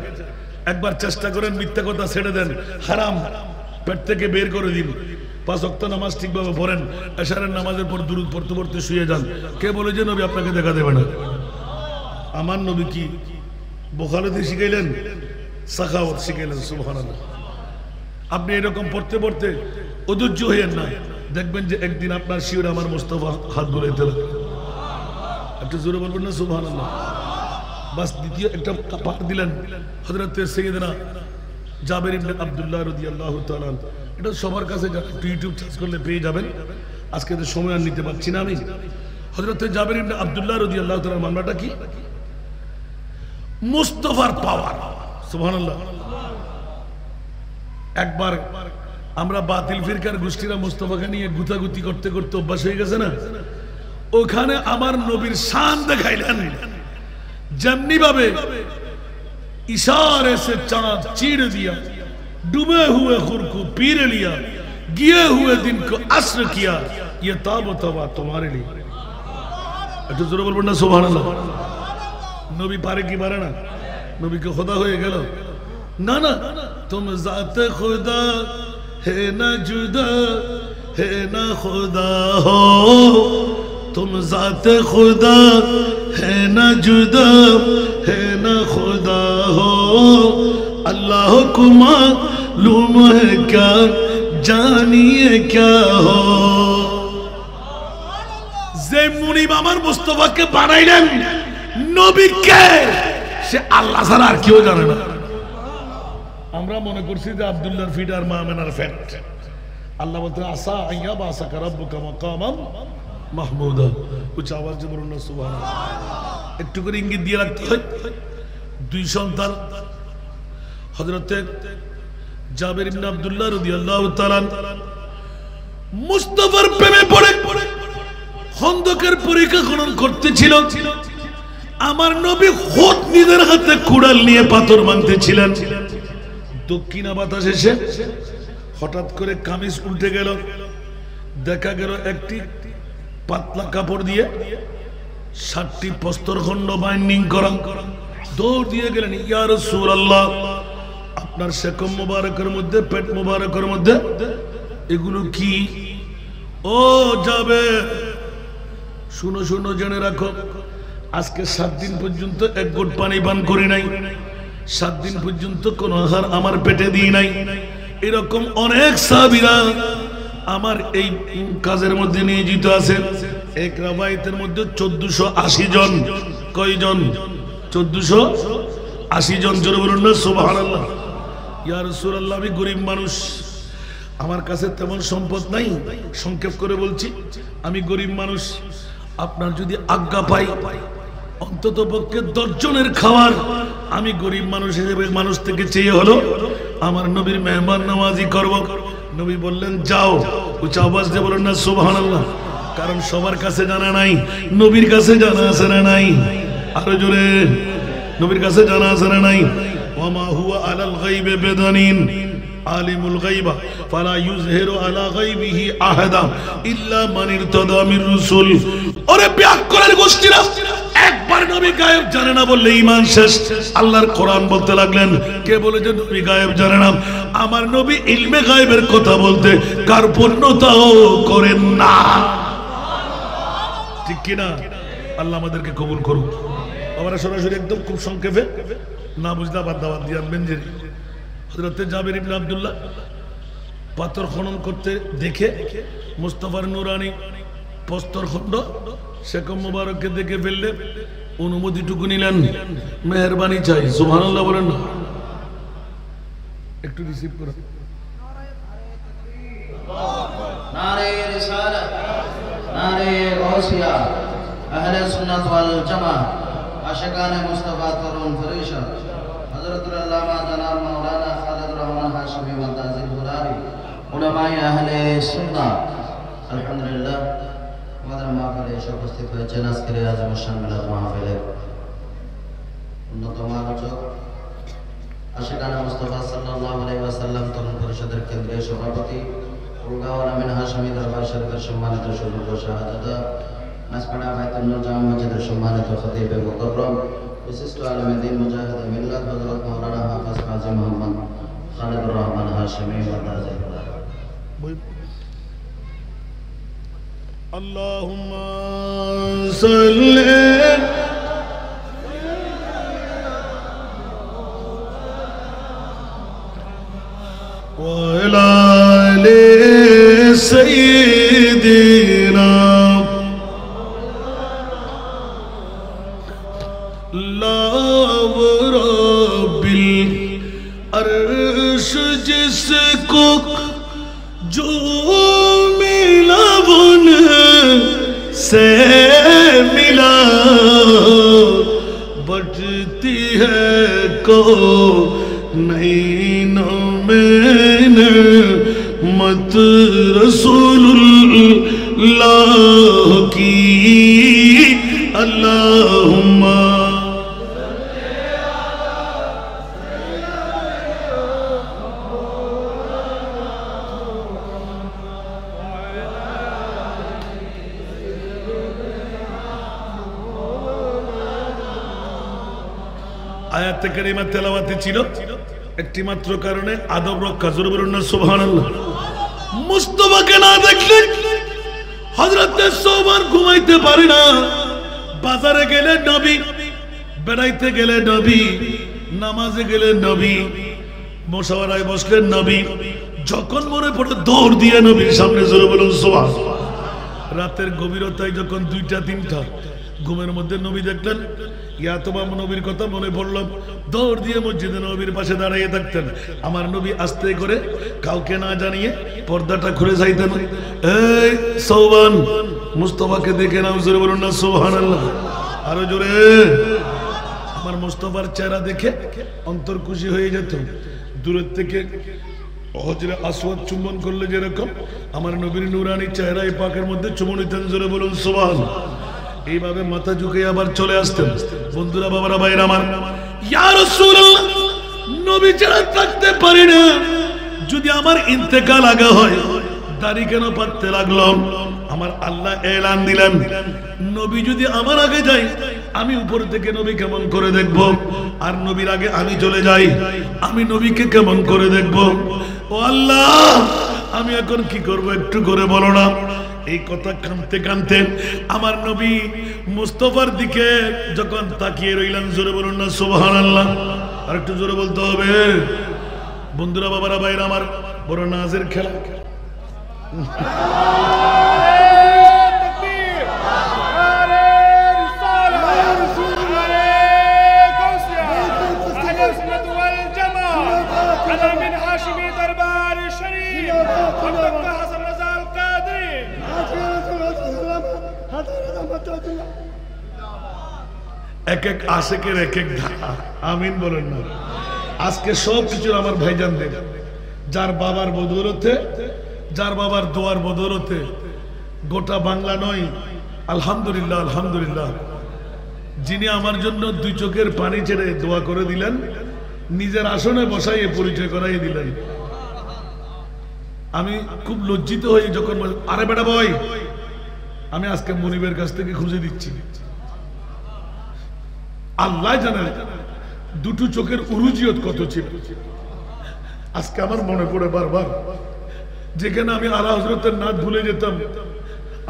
একবার চেষ্টা করেন, মিথ্যা কথা ছেড়ে দেন, হারাম পেট থেকে বের করে দিন, 5 ওয়াক্ত নামাজ ঠিকভাবে পড়েন, এশারের নামাজের পর দুরূদ পড়তে পড়তে শুয়ে যান। কে বলে যে নবী আপনাকে দেখা দেবে না? আমার নবী কি বুখারীতে শিখাইলেন? সাখাওয়াত শিখাইলেন। সুবহানাল্লাহ। আপনি এরকম পড়তে পড়তে অধৈর্য হইয়েন না, দেখবেন যে একদিন আপনার শিওর আমার মুস্তাফা হাত ধরাইতে লাগবে। একটু জোরে বলবেন না সুবহানাল্লাহ। বাস দ্বিতীয় একটা পাঠ দিলেন হযরত সাইয়েদনা জাবের ইবনে আব্দুল্লাহ রাদিয়াল্লাহু তাআলা। এটা সবার কাছে ইউটিউব সার্চ করলে পেয়ে যাবেন। আজকে তো সময় আর নিতে পারছি না আমি। হযরত জাবের ইবনে আব্দুল্লাহ রাদিয়াল্লাহু তাআলা মামলাটা কি? মুস্তাফার পাওয়ার। সুবহানাল্লাহ। একবার আমরা বাতিল ফিরকার গোষ্ঠীরা মুস্তাফাকে নিয়ে গুতাগুতি করতে করতে অভ্যাস হয়ে গেছে না, ওখানে আমার নবীর শান দেখাইলেন। যেমনি ভাবে इशारे से चांद चीर दिया, डूबे हुए खुर को पीर लिया, गिए हुए दिन को असर किया, ये ताबो तवा तुम्हारे लिए। একটু জোরে বলবেন না সুবহানাল্লাহ। নবী পারে কি পারে না? নবী কে খোদা হয়ে গেল? না না, तुम जाते खुदा है ना जुदा है ना खुदा हो, तुम जाते खुदा है ना जुदा है ना खुदा हो, अल्लाह को मालूम है क्या जानिए क्या हो। যে মুনিব আমার মুস্তাফাকে বানাইলেন নবীকে, সে আল্লাহ ছাড়া আর কেউ জানে না। আমরা মনে করছি যে আব্দুল্লাহর ফিট আর মামেনার ফ্যাট। আল্লাহ বলতেন আসা আইয়া বাসাকা রাব্বুকা মাকামান মাহমুদা। উচ্চ আওয়াজে বলুন না সুবহানাল্লাহ। একটু করে ইঙ্গিত দিয়ে রাখতে হয়। 2 সন্তান হযরত জাবের ইবনে আব্দুল্লাহ রাদিয়াল্লাহু তাআলা মুস্তাফার প্রেমে পড়ে খন্দকের পরীক্ষা খনন করতেছিল। আমার নবী খোদ নিজের হাতে কুড়াল নিয়ে পাথর ভাঙতেছিলেন। দক্ষিণা বাতাস এসে হঠাৎ করে কামিজ উল্টে গেল, দেখা গেল একটি পাতলা কাপড় দিয়ে 7টি প্রস্তরখণ্ড বাইন্ডিং করা। দৌড় দিয়ে গেলেন, ইয়া রাসূলুল্লাহ, আপনার শেকম মুবারকের মধ্যে, পেট মুবারকের মধ্যে এগুলো কি? ও যাবে, শুনো শুনো, জেনে রাখো, আজকে 7 দিন পর্যন্ত 1 ঘট পানি পান করি নাই, 7 দিন পর্যন্ত কোন আহার আমার পেটে দিই নাই। এরকম অনেক সাহাবীরা আমার এই কাজের মধ্যে নিয়োজিত আছে। এক রাবায়াতের মধ্যে 1480 জন। কয়জন? 1480 জন। জোরে বলুন না সুবহানাল্লাহ। ইয়া রাসূলুল্লাহ, আমি গরিব মানুষ, আমার কাছে তেমন সম্পদ নাই। সংক্ষেপ করে বলছি, আমি গরিব মানুষ। আপনার যদি আজ্ঞা পাই অন্তত পক্ষে 10 জনের খাবার আমি গরিব মানুষ হিসেবে মানুষ থেকে চেয়ে হলো আমার নবীর মেহমান নওয়াজি করব। নবী বললেন যাও। উচ্চ আওয়াজ দিয়ে বলুন না সুবহানাল্লাহ। কারণ সবার কাছে জানা নাই, নবীর কাছে জানা আছে না নাই? আরো জোরে, নবীর কাছে জানা আছে না নাই? ওয়ামা হুয়া আলাল গায়বি বিদানিন আলিমুল গায়বা ফালা ইউযহিরু আলা গায়বিহি আহাদা ইল্লা মান ইরতাদা মির রাসূল। ওরে ব্যাকরণের গোষ্ঠীরা, একবার নবী গায়েব জানে না বললে ঈমান শেষ। আল্লাহর কোরআন বলতে লাগলেন, কে বলে যে নবী গায়েব জানে না? আমার নবী ইলমে গায়েবের কথা বলতে কার্পণ্যতাও করেন না। ঠিক কি না? আল্লাহ আমাদেরকে কবুল করুক। আমরা সরাসরি একদম খুব সংক্ষেপে, না বুঝলে বাদ দাওয়াত দিয়ে আনবেন। যে হযরত জাবের ইবনে আব্দুল্লাহ পাথর খনন করতে দেখে মুস্তাফার নুরানি প্রস্তরখণ্ড শেকম মুবারককে দেখে ফেললে অনুমতিটুকু নিলেন, মেহেরবানি চাই। সুবহানাল্লাহ বলেন না, একটু রিসিভ করুন। নারে রিসালাত, নারে গাউসিয়া, আহলে সুন্নাত ওয়াল জামাত, আশিকানে মুস্তাফা তরুণ ফরিশাদ হযরতুল আল্লামা জনাব মাওলানা খালিদুর রহমান হাশিমি মাদাজিল হুরারি উলামায়ে আহলে সুন্নাহ আলহামদুলিল্লাহ আমাদের মাহফিলে এসে উপস্থিত হয়েছেন আজকের এই আজম শান মিলাদ মাহফিলের অন্যতম আলোচক আশিকানে মুস্তাফা সাল্লাল্লাহু আলাইহি ওয়াসাল্লাম তরুণ পরিষদের কেন্দ্রীয় সভাপতি উলগাওয়ার আমিন হাশিমি দরবার শরীফের সম্মানিত সুযোগ্য শাহজাদা নাসপাড়া বাইতুল নূর জামে মসজিদের সম্মানিত খতিবে মুকররম বিশিষ্ট আলেমে দ্বীন মুজাহিদ মিল্লাত হযরত মাওলানা হাফেজ কাজী মোহাম্মদ খালিদুর রহমান হাশিমি মাদাজিল আল্লাহুম্মা সাল্লি وعلى آل سيدنا لا ورب العرش जिसको जो मिला उन से मिला बजती है को नैनों में मत रसूलुल्लाह की अल्लाहुम्मा আয়াতে কারিমা তেলাওয়াতে ছিল একটি মাত্র কারণে আদব রক্ষা জোরে বলুন না সুবহানাল্লাহ। মুস্তাফাকে না দেখলে হযরত সোবার ঘুমাইতে পারে না। বাজারে গেলে নবী, বেড়াইতে গেলে নবী, নামাজে গেলে নবী, মুশাওয়ারায় বসলে নবী, যখন মনে পড়ে দৌড় দিয়ে নবীর সামনে জোরে বলুন সুবহানাল্লাহ। রাতের গভীরতায় যখন 2টা 3টা ঘুমের মধ্যে নবী দেখলেন, ইয়া তোমার নবীর কথা মনে পড়ল, দৌড় দিয়ে মসজিদে নবীর পাশে দাঁড়িয়ে থাকতেন। আমার নবী আস্তে করে কাউকে না জানিয়ে পর্দাটা খুলে যাইতেন, এই সৌবান মুস্তাফাকে দেখে নাও, জোরে বলুন না সুবহানাল্লাহ, আরো জোরে। আমার মুস্তাফার চেহারা দেখে অন্তর খুশি হয়ে যেত। দূরের থেকে হজরে আসওয়াদ চুম্বন করলে যেরকম আমার নবীর নূরানি চেহারায় পাকের মধ্যে চুমু নিতেন, জোরে বলুন সুবহানাল্লাহ। এইভাবে মাথা ঝুঁকে আবার চলে আসতেন। বন্ধুরা, বাবারা, ভাইরা আমার, ইয়া রাসূলুল্লাহ, নবী ছাড়া থাকতে পারি না। যদি আমার ইন্তেকাল আগে হয়, দাড়ি কেন পাততে লাগলো? আমার আল্লাহ এলান দিলেন, নবী যদি আমার আগে যায়, আমি উপর থেকে নবী কেমন করে দেখব? আর নবীর আগে আমি চলে যাই, আমি নবীকে কেমন করে দেখব? ও আল্লাহ, আমি এখন কি করব একটু করে বলো না। এই কথা কানতে কানতে আমার নবী মুস্তাফার দিকে যখন তাকিয়ে রইলেন, জোরে বলুন না সুবহানাল্লাহ, আর একটু জোরে বলতে হবে। বন্ধুরা, বাবারা, ভাইরা আমার, বড় নাজের খেলা। এক এক আশেকের এক এক ধারা, আমিন বলেন না। আজকে সব কিছু আমার ভাইজান দেখ, যার বাবার বদৌলতে, যার বাবার দোয়ার বদৌলতে গোটা বাংলা নয়, আলহামদুলিল্লাহ, আলহামদুলিল্লাহ, যিনি আমার জন্য 2 চোখের পানি ছেড়ে দোয়া করে দিলেন, নিজের আসনে বসাইয়ে পরিচয় করাই দিলেন। আমি খুব লজ্জিত হই যখন, আরে বেটা বয়, আমি আজকে মনিবের কাছ থেকে খুঁজে দিচ্ছি। আল্লাহ জানে 2 চোখের উরুজিয়ত কত ছিল। আজকে আমার মনে পড়ে বারবার, যেখানে আমি আলা হযরতের নাত ভুলে যেতাম,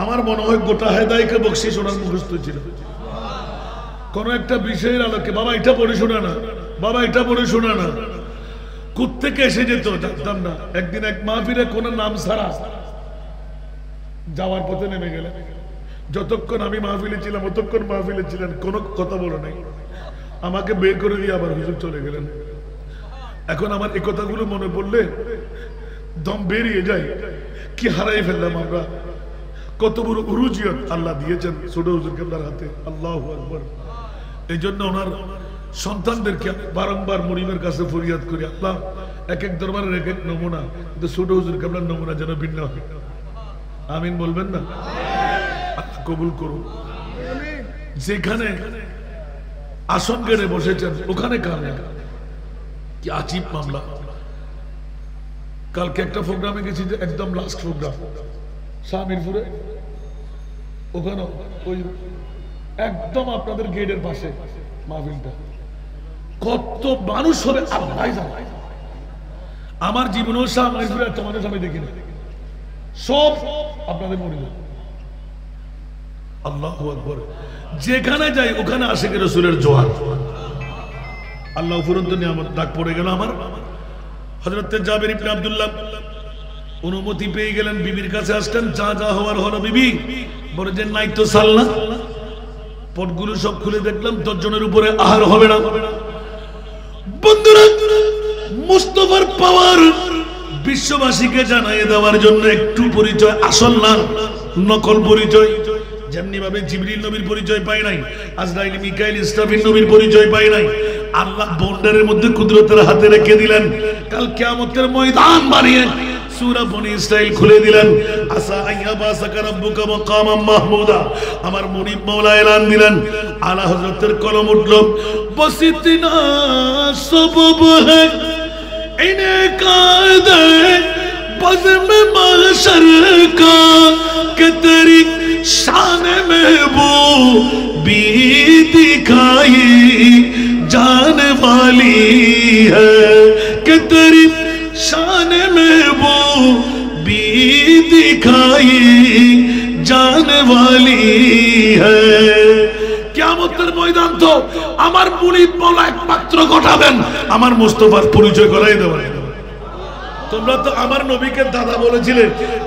আমার মনে হয় গোটা হেদায়েতকে বকশিশ ওনার মুখস্থ ছিল। কোন একটা বিষয়ের আলোকে, বাবা এটা পড়ে শোনা না, বাবা এটা পড়ে শোনা না, কোত্থেকে এসে যেত জানতাম না। একদিন এক মাহফিলে কোন নাম ছাড়া যাওয়ার পথে নেমে গেলেন। যতক্ষণ আমি মাহফিলে ছিলাম, ততক্ষণ মাহফিলে ছিলেন, কোনো কথা বলো নাই। আমাকে বের করে দিয়ে আবার হুজুর চলে গেলেন। এখন আমার এই কথাগুলো মনে পড়লে দম বেরিয়ে যায়। কি হারাই ফেললাম আমরা, কত বড় উরুজিয়ত আল্লাহ দিয়েছেন ছোট হুজুর কেবলার হাতে। আল্লাহু আকবার। এই জন্য ওনার সন্তানদেরকে বারংবার মরিমের কাছে ফরিয়াদ করি, আল্লাহ এক এক দরবারের এক এক নমুনা, কিন্তু ছোট হুজুর কেবলার নমুনা যেন ভিন্ন হয়। আমিন বলবেন না? আল্লাহ কবুল করুন। যেখানে আসন গেড়ে বসেছেন ওখানে কানে কি আজীব মামলা। কালকে একটা প্রোগ্রামে গেছি, যে একদম লাস্ট প্রোগ্রাম শাহমিরপুরে, ওখানে ওই একদম আপনাদের গেটের পাশে মাহফিলটা, কত মানুষ হবে আল্লাহ জানে। আমার জীবনেও শাহমিরপুরে এত মানুষ আমি দেখিনি, সব আপনাদের মরিল। আল্লাহু আকবার। যেখানে যাই ওখানে আশিক রাসূলের জোয়ার। আল্লাহ ফুরন্ত নিয়ামত ডাক পড়ে গেল আমার। হযরত জাবের ইবনে আব্দুল্লাহ অনুমতি পেয়ে গেলেন, বিবির কাছে আসলেন, যা যা হওয়ার হলো বিবি। বলে যে নাই তো সাল না, পটগুলো সব খুলে দেখলাম 10 জনের উপরে আহার হবে না। বন্ধুরা, মুস্তাফার পাওয়ার বিশ্ববাসীকে জানিয়ে দেওয়ার জন্য একটু পরিচয়, আসল না নকল পরিচয়। যেমনি ভাবে জিবরিল নবীর পরিচয় পায় নাই, আজরাইল মিকাইল ইসরাফিল নবীর পরিচয় পায় নাই, আল্লাহ বন্ডারের মধ্যে কুদরতের হাতে রেখে দিলেন। কাল কিয়ামতের ময়দান বানিয়ে সূরা বনী ইসরাইল খুলে দিলেন। আসা আইয়াবাসাকা রাব্বুকা মাকামাম মাহমুদা। আমার মুনিব মাওলা এলান দিলেন, আলা হযরতের কলম উঠল, বসিতনা সবব है इनकाद बज़्म महशर का कि तेरी शान में वो भी दिखाई जाने वाली है, कि तेरी शान में वो भी दिखाई जाने वाली है। কিয়ামতের ময়দান তো আমার মুনিব মাওলা একমাত্র ঘটাবেন, আমার মুস্তাফার পরিচয় করাই দেবেন। তোমরা তো আমার নবীকে দাদা বলেছিলে,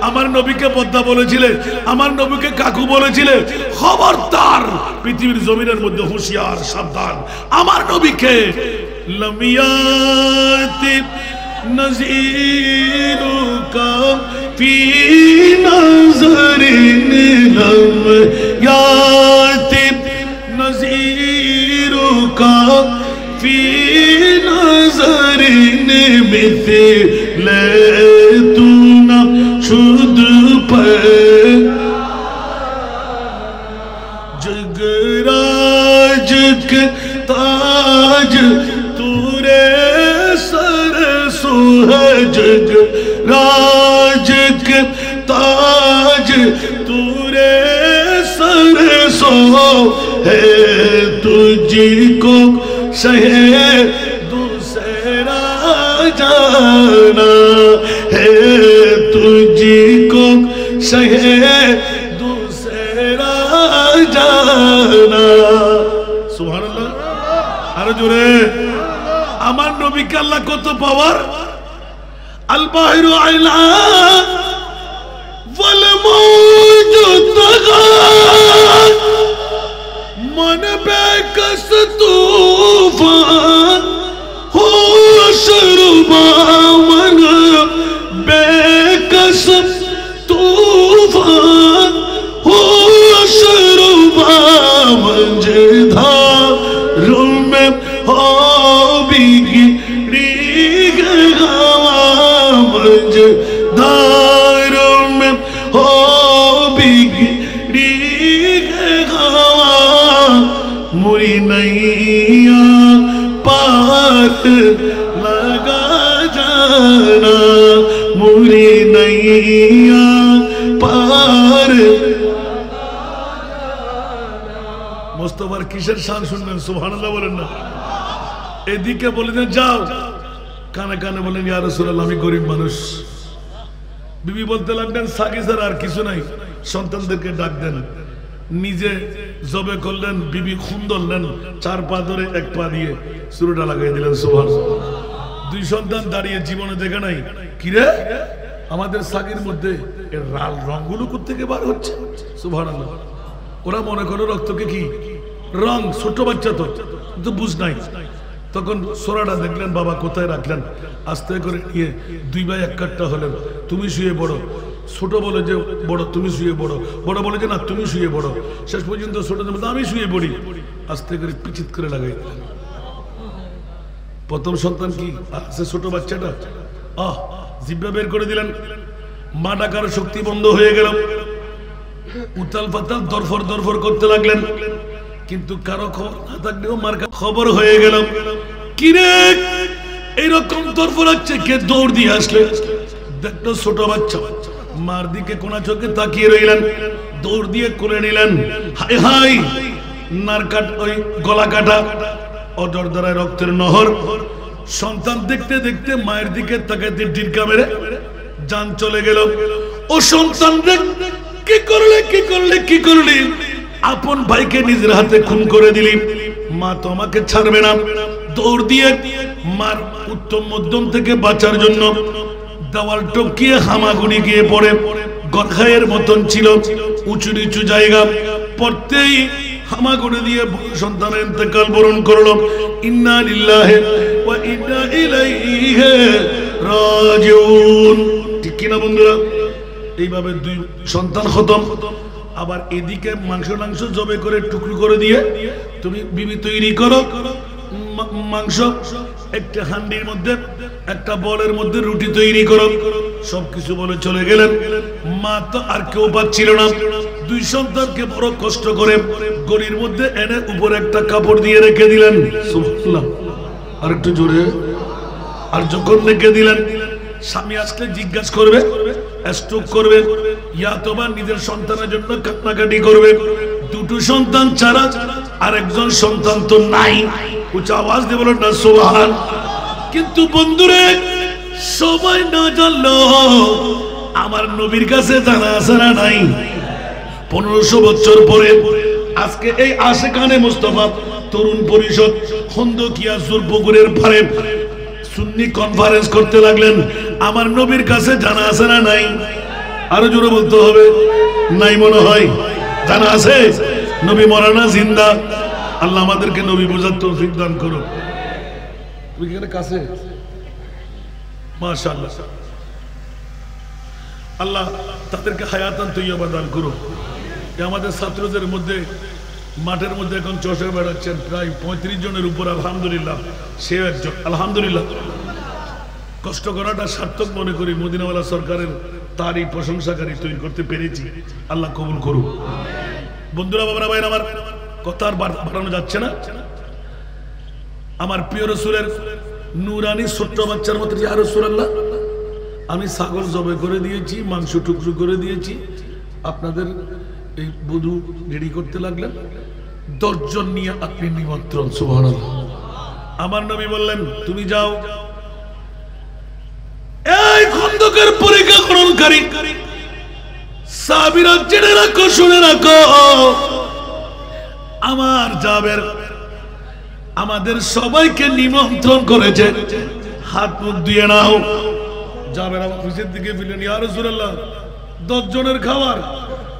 আমার নবীকে বদ্দা বলেছিলে, আমার নবীকে কাকু বলেছিলে। খবরদার, পৃথিবীর জমিনের মধ্যে হুঁশিয়ার, সাবধান। আমার নবীকে লামিয়াতি নজিরুকা ফি নজরিন লামিয়াতি নজিরুকা ফি নজরিন মিথলে তু না শুদ পর জগরাজ কে তাজ তুরে সর সুহজ, জগরাজ কে তাজ তুরে सर सो है, तुझको सहे दूसरा जाना है, तुझको सहे दूसरा जाना। सुबहानाल्लाह। আরো জোরে। আমার নবীকে আল্লাহ কত পাওয়ার। আল বাহিরু আইলা मन बेकस तूफान हो शरुबा, मन बेकस तूफान हो शरुबा, मंझधारों में हो बिगड़ी हवा, मंझधारों में हो बिगड़ी हवा, मुरी नैया पार लगा जाना, मुरी नैया पार। মুস্তাফার কিসের শান শুনলেন? সুবহানাল্লাহ বলেন না। এদিকে বলেন যাও, কানে কানে বলেন ইয়া রাসূলুল্লাহ আমি গরিব মানুষ। বিবি বলতে লাগলেন সাকি স্যার আর কিছু নাই, সন্তানদেরকে ডাক দেন। নিজে জবে করলেন, বিবি খুন ধরলেন, 4 পা ধরে 1 পা দিয়ে শুরুটা লাগাই দিলেন। সুবহানাল্লাহ। 2 সন্তান দাঁড়িয়ে জীবনে দেখে নাই, কিরে আমাদের সাকির মধ্যে এর লাল রংগুলো কোত্থেকে বার হচ্ছে। সুবহানাল্লাহ। ওরা মনে করে রক্তকে কি রং, ছোট বাচ্চা তো কিন্তু বুঝ নাই। তখন সোরাটা দেখলেন, বাবা কোথায় রাখলেন, আস্তে করে নিয়ে 2 ভাই 1 কাট্টা হলেন। তুমি শুয়ে পড়ো, ছোট বলে যে বড় তুমি শুয়ে পড়ো, বড় বলে যে না তুমি শুয়ে পড়ো, শেষ পর্যন্ত ছোট আমি শুয়ে পড়ি, আস্তে করে পিচিত করে লাগাই দিলেন। প্রথম সন্তান কি আছে ছোট বাচ্চাটা, জিব্বা বের করে দিলেন, মা ডাকার শক্তি বন্ধ হয়ে গেল, উতাল পাতাল দরফর দরফর করতে লাগলেন, কিন্তু কারো খবর না থাকলেও মার খবর হয়ে গেল। কিরে এইরকম দরফর হচ্ছে, কে দৌড় দিয়ে আসলে দেখলো ছোট বাচ্চা, মার দিকে কোনা চোখে তাকিয়ে রইলেন, দৌড় দিয়ে কোলে নিলেন। হাই হাই নার কাট, ওই গলা কাটা, অজর দ্বারায় রক্তের নহর। সন্তান দেখতে দেখতে মায়ের দিকে তাকাইতে ডিরকা মেরে জান চলে গেল। ও সন্তান কি করলে কি করলে কি করলি, আপন ভাইকে নিজের হাতে খুন করে দিলি, মা তো আমাকে ছাড়বে না। দৌড় দিয়ে মার উত্তম মধ্যম থেকে বাঁচার জন্য দেওয়াল টপকিয়ে হামাগুড়ি গিয়ে পড়ে, গরখায়ের মতন ছিল উঁচু নিচু জায়গা, পড়তেই হামাগুড়ি দিয়ে সন্তানের ইন্তেকাল বরণ করলো। ইন্না লিল্লাহি ওয়া ইন্না ইলাইহি রাজিউন। ঠিক কিনা বন্ধুরা? এইভাবে দুই সন্তান খতম। আবার এদিকে মাংস মাংস জবে করে টুকরো করে দিয়ে তুমি বিবি তৈরি করো, মাংস একটা হান্ডির মধ্যে একটা বলের মধ্যে রুটি তৈরি করো, সবকিছু বলে চলে গেলেন। মা তো আর কেউ পাচ্ছিল না, দুই সন্তানকে বড় কষ্ট করে গড়ির মধ্যে এনে উপরে একটা কাপড় দিয়ে রেখে দিলেন। সুবহানাল্লাহ, আর একটু জোরে। আর যখন রেখে দিলেন, স্বামী আসলে জিজ্ঞাসা করবে, স্ট্রোক করবে, ইয়া তোবা নিজের সন্তানের জন্য কান্নাকাটি করবে। দুটো সন্তান ছাড়া আরেকজন সন্তান তো নাই, উচ্চ আওয়াজ দিয়ে বলো না সুবহান। কিন্তু বন্ধুরে, সবাই না জানলো আমার নবীর কাছে জানা আছে না নাই, 1500 বছর পরে আজকে এই আশিকানে মুস্তাফা তরুণ পরিষদ খন্দকিয়া জুরপুকুরের পারে সুন্নি কনফারেন্স করতে লাগলেন। আমার নবীর কাছে জানা আছে না নাই? আরো জোরে বলতে হবে। নাই মনে হয়, জানা আছে। নবী মরা না জিন্দা? আল্লাহ আমাদেরকে নবী বোঝার তৌফিক দান করো। তুমি এখানে কাছে, মাশাআল্লাহ, আল্লাহ তাদেরকে হায়াতান তৈয়বা দান করো। আমাদের ছাত্রদের মধ্যে মাঠের মধ্যে এখন চষে বেড়াচ্ছেন প্রায় 35 জনের উপর, আলহামদুলিল্লাহ, সে একজন। আলহামদুলিল্লাহ, কষ্ট করাটা সার্থক মনে করি। মদিনাওয়ালা সরকারের তারই প্রশংসাকারী তৈরি করতে পেরেছি, আল্লাহ কবুল করুক। বন্ধুরা, বাবারা, ভাই, আমার কথা আর বাড়ানো যাচ্ছে না। আমার প্রিয় রাসূলের নূরানি ছোট্ট বাচ্চার মতো, ইয়া রাসূলুল্লাহ, আমি ছাগল জবে করে দিয়েছি, মাংস টুকরো করে দিয়েছি, আপনাদের এই বধূ রেডি করতে লাগলেন, 10 জন নিয়ে আপনি নিমন্ত্রণ। সুবহানাল্লাহ। আমার নবী বললেন, তুমি যাও, এই খন্দকের পরীক্ষা গ্রহণকারী সাহাবীরা জেনে রাখো, শুনে রাখো, আমার জাবের আমাদের সবাইকে নিমন্ত্রণ করেছে, হাত মুখ দিয়ে নাও। জাবের আমার অফিসের দিকে ফিরলেন, ইয়া রাসূলুল্লাহ, 10 জনের খাবার।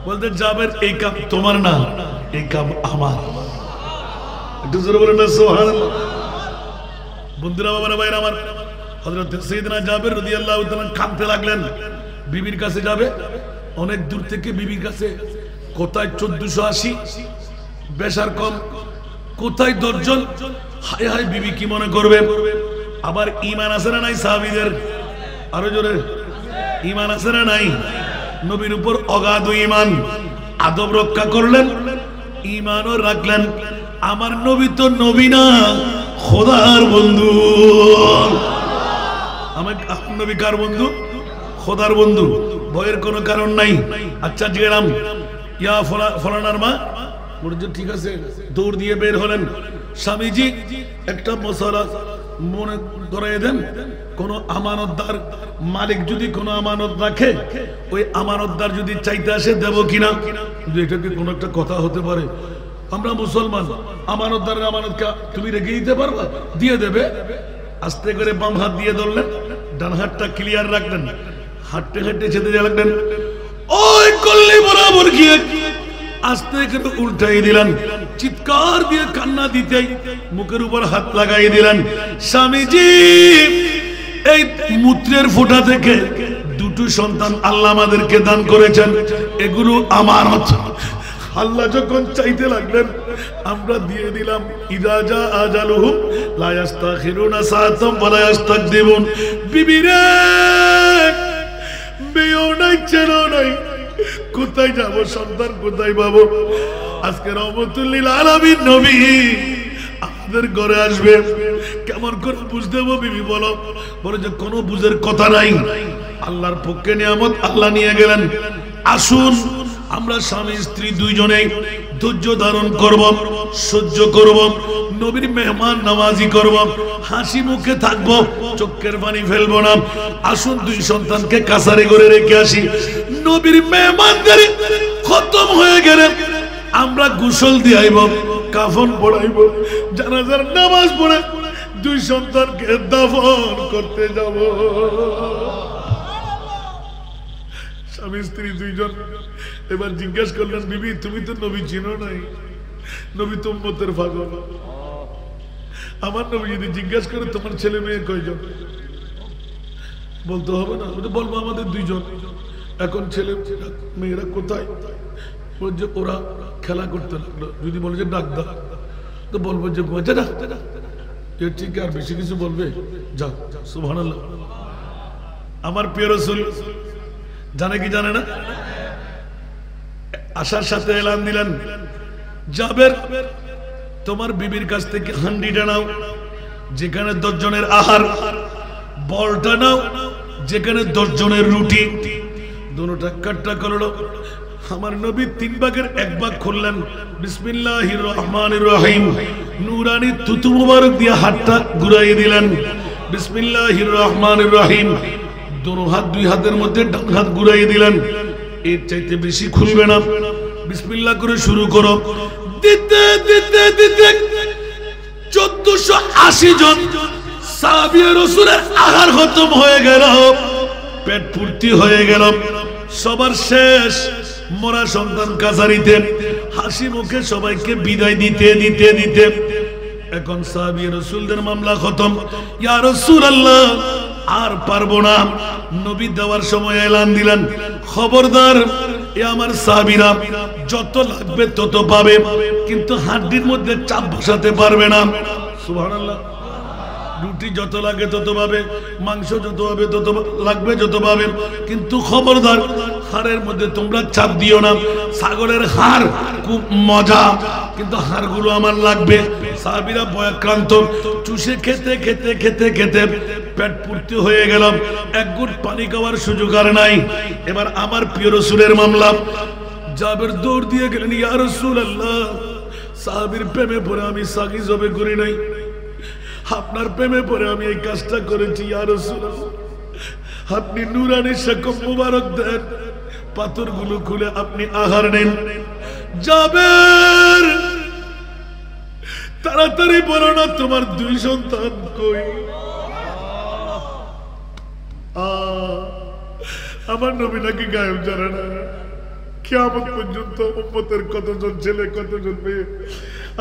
বলতে, জাবের এই কাপ তোমার না, এই কাপ আমার। একটু জোরে বলেন না সুবহানাল্লাহ। বন্ধুরা, বাবারা, ভাইরা আমার, হযরত সাইয়েদনা জাবের রাদিয়াল্লাহু তাআলা কাঁদতে লাগলেন। বিবির কাছে যাবে, অনেক দূর থেকে বিবির কাছে, কোথায় 1480, বেশার কম, কোথায় 10 জন। হায় হায়, বিবি কি মনে করবে? আবার ঈমান আছে না নাই সাহাবীদের? আরো জোরে, ঈমান আছে না নাই? নবীর উপর অগাধ ঈমান, আদব রক্ষা করলেন, ঈমানও রাখলেন। আমার নবী তো নবী না, খোদার বন্ধু। আমার নবী কার বন্ধু? খোদার বন্ধু। ভয়ের কোনো কারণ নাই। আচ্ছা, গেলাম, ইয়া ফলানার মা, বলছে ঠিক আছে। দৌড় দিয়ে বের হলেন। স্বামীজি একটা মশলা মনে করিয়ে দেন, কোন আমানতদার মালিক যদি কোনো আমানত রাখে, ওই আমানতদার যদি চাইতে আসে দেব কিনা। এটা কি কোনো একটা কথা হতে পারে? আমরা মুসলমান, আমানতদারের আমানত তুমি রেখে দিতে পারবা? দিয়ে দেবে। আস্তে করে বাম হাত দিয়ে ধরলেন, ডান হাতটা ক্লিয়ার রাখলেন, হাঁটতে হাঁটতে যেতে লাগলেন। ওই কল্লি বরাবর গিয়ে আস্তে করে উল্টাই দিলেন, চিৎকার দিয়ে কান্না দিতেই মুখের উপর হাত লাগাই দিলেন। স্বামীজি এই মূত্রের ফোঁটা থেকে 2 দুটো সন্তান আল্লাহ আমাদেরকে দান করেছেন, এগুলো আমানত। আল্লাহ যখন চাইতে লাগলেন আমরা দিয়ে দিলাম। ইযা জা আজালুহুম লা ইস্তাখিরুনা সাআতাম ওয়া লা ইস্তাকদিমুন। বিবি রে, বিয়েও নাই, ছেলেও নাই, কোথায় যাব? সন্তান কোথায় পাবো? আজকে রহমতুল লিল আলামিন নবী আমাদের ঘরে আসবে, কেমন করে বুঝতে দেবো? বিবি বলো, বলে যে কোনো বুঝের কথা নাই, আল্লাহর পক্ষে নিয়ামত আল্লাহ নিয়ে গেলেন। আসুন আমরা স্বামী স্ত্রী দুইজনেই ধৈর্য ধারণ করব, সহ্য করব, নবীর মেহমান নামাজি করব, হাসি মুখে থাকব, চোখের পানি ফেলবো না। আসুন দুই সন্তানকে কাছারি করে রেখে আসি। নবীর মেহমানদের খতম হয়ে গেলে আমরা গোসল দিয়াইব, কাফন পড়াইব, জানাজার নামাজ পড়ে দুই সন্তানকে দাফন করতে যাব। স্বামী স্ত্রী দুইজন এবার জিজ্ঞেস করলেন, বিবি তুমি তো নবী চিনো নাই, নবী তো উম্মতের পাগল। আমার নবী যদি জিজ্ঞেস করে তোমার ছেলে মেয়ে কয়জন, বলতে হবে না, বলবো আমাদের দুইজন। এখন ছেলে মেয়েরা কোথায়? বলছে ওরা খেলা করতে লাগলো। যদি বলে যে ডাক দাও, তো বলবো যে ঠিক, আর বেশি কিছু বলবে? যাও, সুবহানাল্লাহ। আমার প্রিয় রাসূল জানে কি জানে না? আসার সাথে এলান দিলেন, জাবের তোমার বিবির কাছ থেকে হান্ডিটা নাও, যেখানে 10 জনের আহার, বলটা নাও, যেখানে 10 জনের রুটি। দুটোটা কাটটা করলো। আমার নবী 3 ভাগের 1 ভাগ খুললেন, বিসমিল্লাহির রহমানির রহিম, নূরানি থুতু মুবারক দিয়ে হাতটা ঘুরাইয়ে দিলেন, বিসমিল্লাহির রহমানির রহিম। দুই হাতের মধ্যে ডান হাত ঘুরাইয়ে দিলেন। এর চাইতে বেশি খুলবে না। বিসমিল্লাহ করে শুরু করো। দিতে দিতে দিতে 1480 জন সাহাবী রাসূলের আহার খতম হয়ে গেল, পেট পূর্তি হয়ে গেল। সবার শেষ মরা সন্তান কাছারিতে হাসি মুখে সবাইকে বিদায় দিতে দিতে দিতে এখন সাহাবী রাসূলদের মামলা খতম। ইয়া রাসূলুল্লাহ, আর পারবো না। নবী দেওয়ার সময় এলান দিলেন, খবরদার, এ আমার সাহাবীরা যত লাগবে তত পাবে, কিন্তু হাড্ডির মধ্যে চাপ বসাতে পারবে না। সুবহানাল্লাহ। রুটি যত লাগে তত পাবে, মাংস যত হবে তত লাগবে, যত পাবে, কিন্তু খবরদার হাড়ের মধ্যে তোমরা চাপ দিও না। ছাগলের হাড় খুব মজা, কিন্তু হাড়গুলো আমার লাগবে। সাহাবীরা ভয়াক্রান্ত, চুষে খেতে খেতে খেতে খেতে পেট পূর্তি হয়ে গেল, এক ঘুট পানি খাওয়ার সুযোগ আর নাই। এবার আমার প্রিয় রাসূলের মামলা। জাবের দৌড় দিয়ে গেলেন, ইয়া রাসূলুল্লাহ, সাহাবীর প্রেমে পড়ে আমি সাগি জবে করি নাই, আপনার প্রেমে পড়ে আমি এই কাজটা করেছি। ইয়া রাসূলুল্লাহ, আপনি নূরানি শাকম মুবারক দেন, পাথরগুলো খুলে আপনি আহার নেন। জাবের, তাড়াতাড়ি বলো না তোমার 2 সন্তান কই? আমার নবী নাকি গায়েব জানে না। কিয়ামত পর্যন্ত উম্মতের কতজন ছেলে, কতজন মেয়ে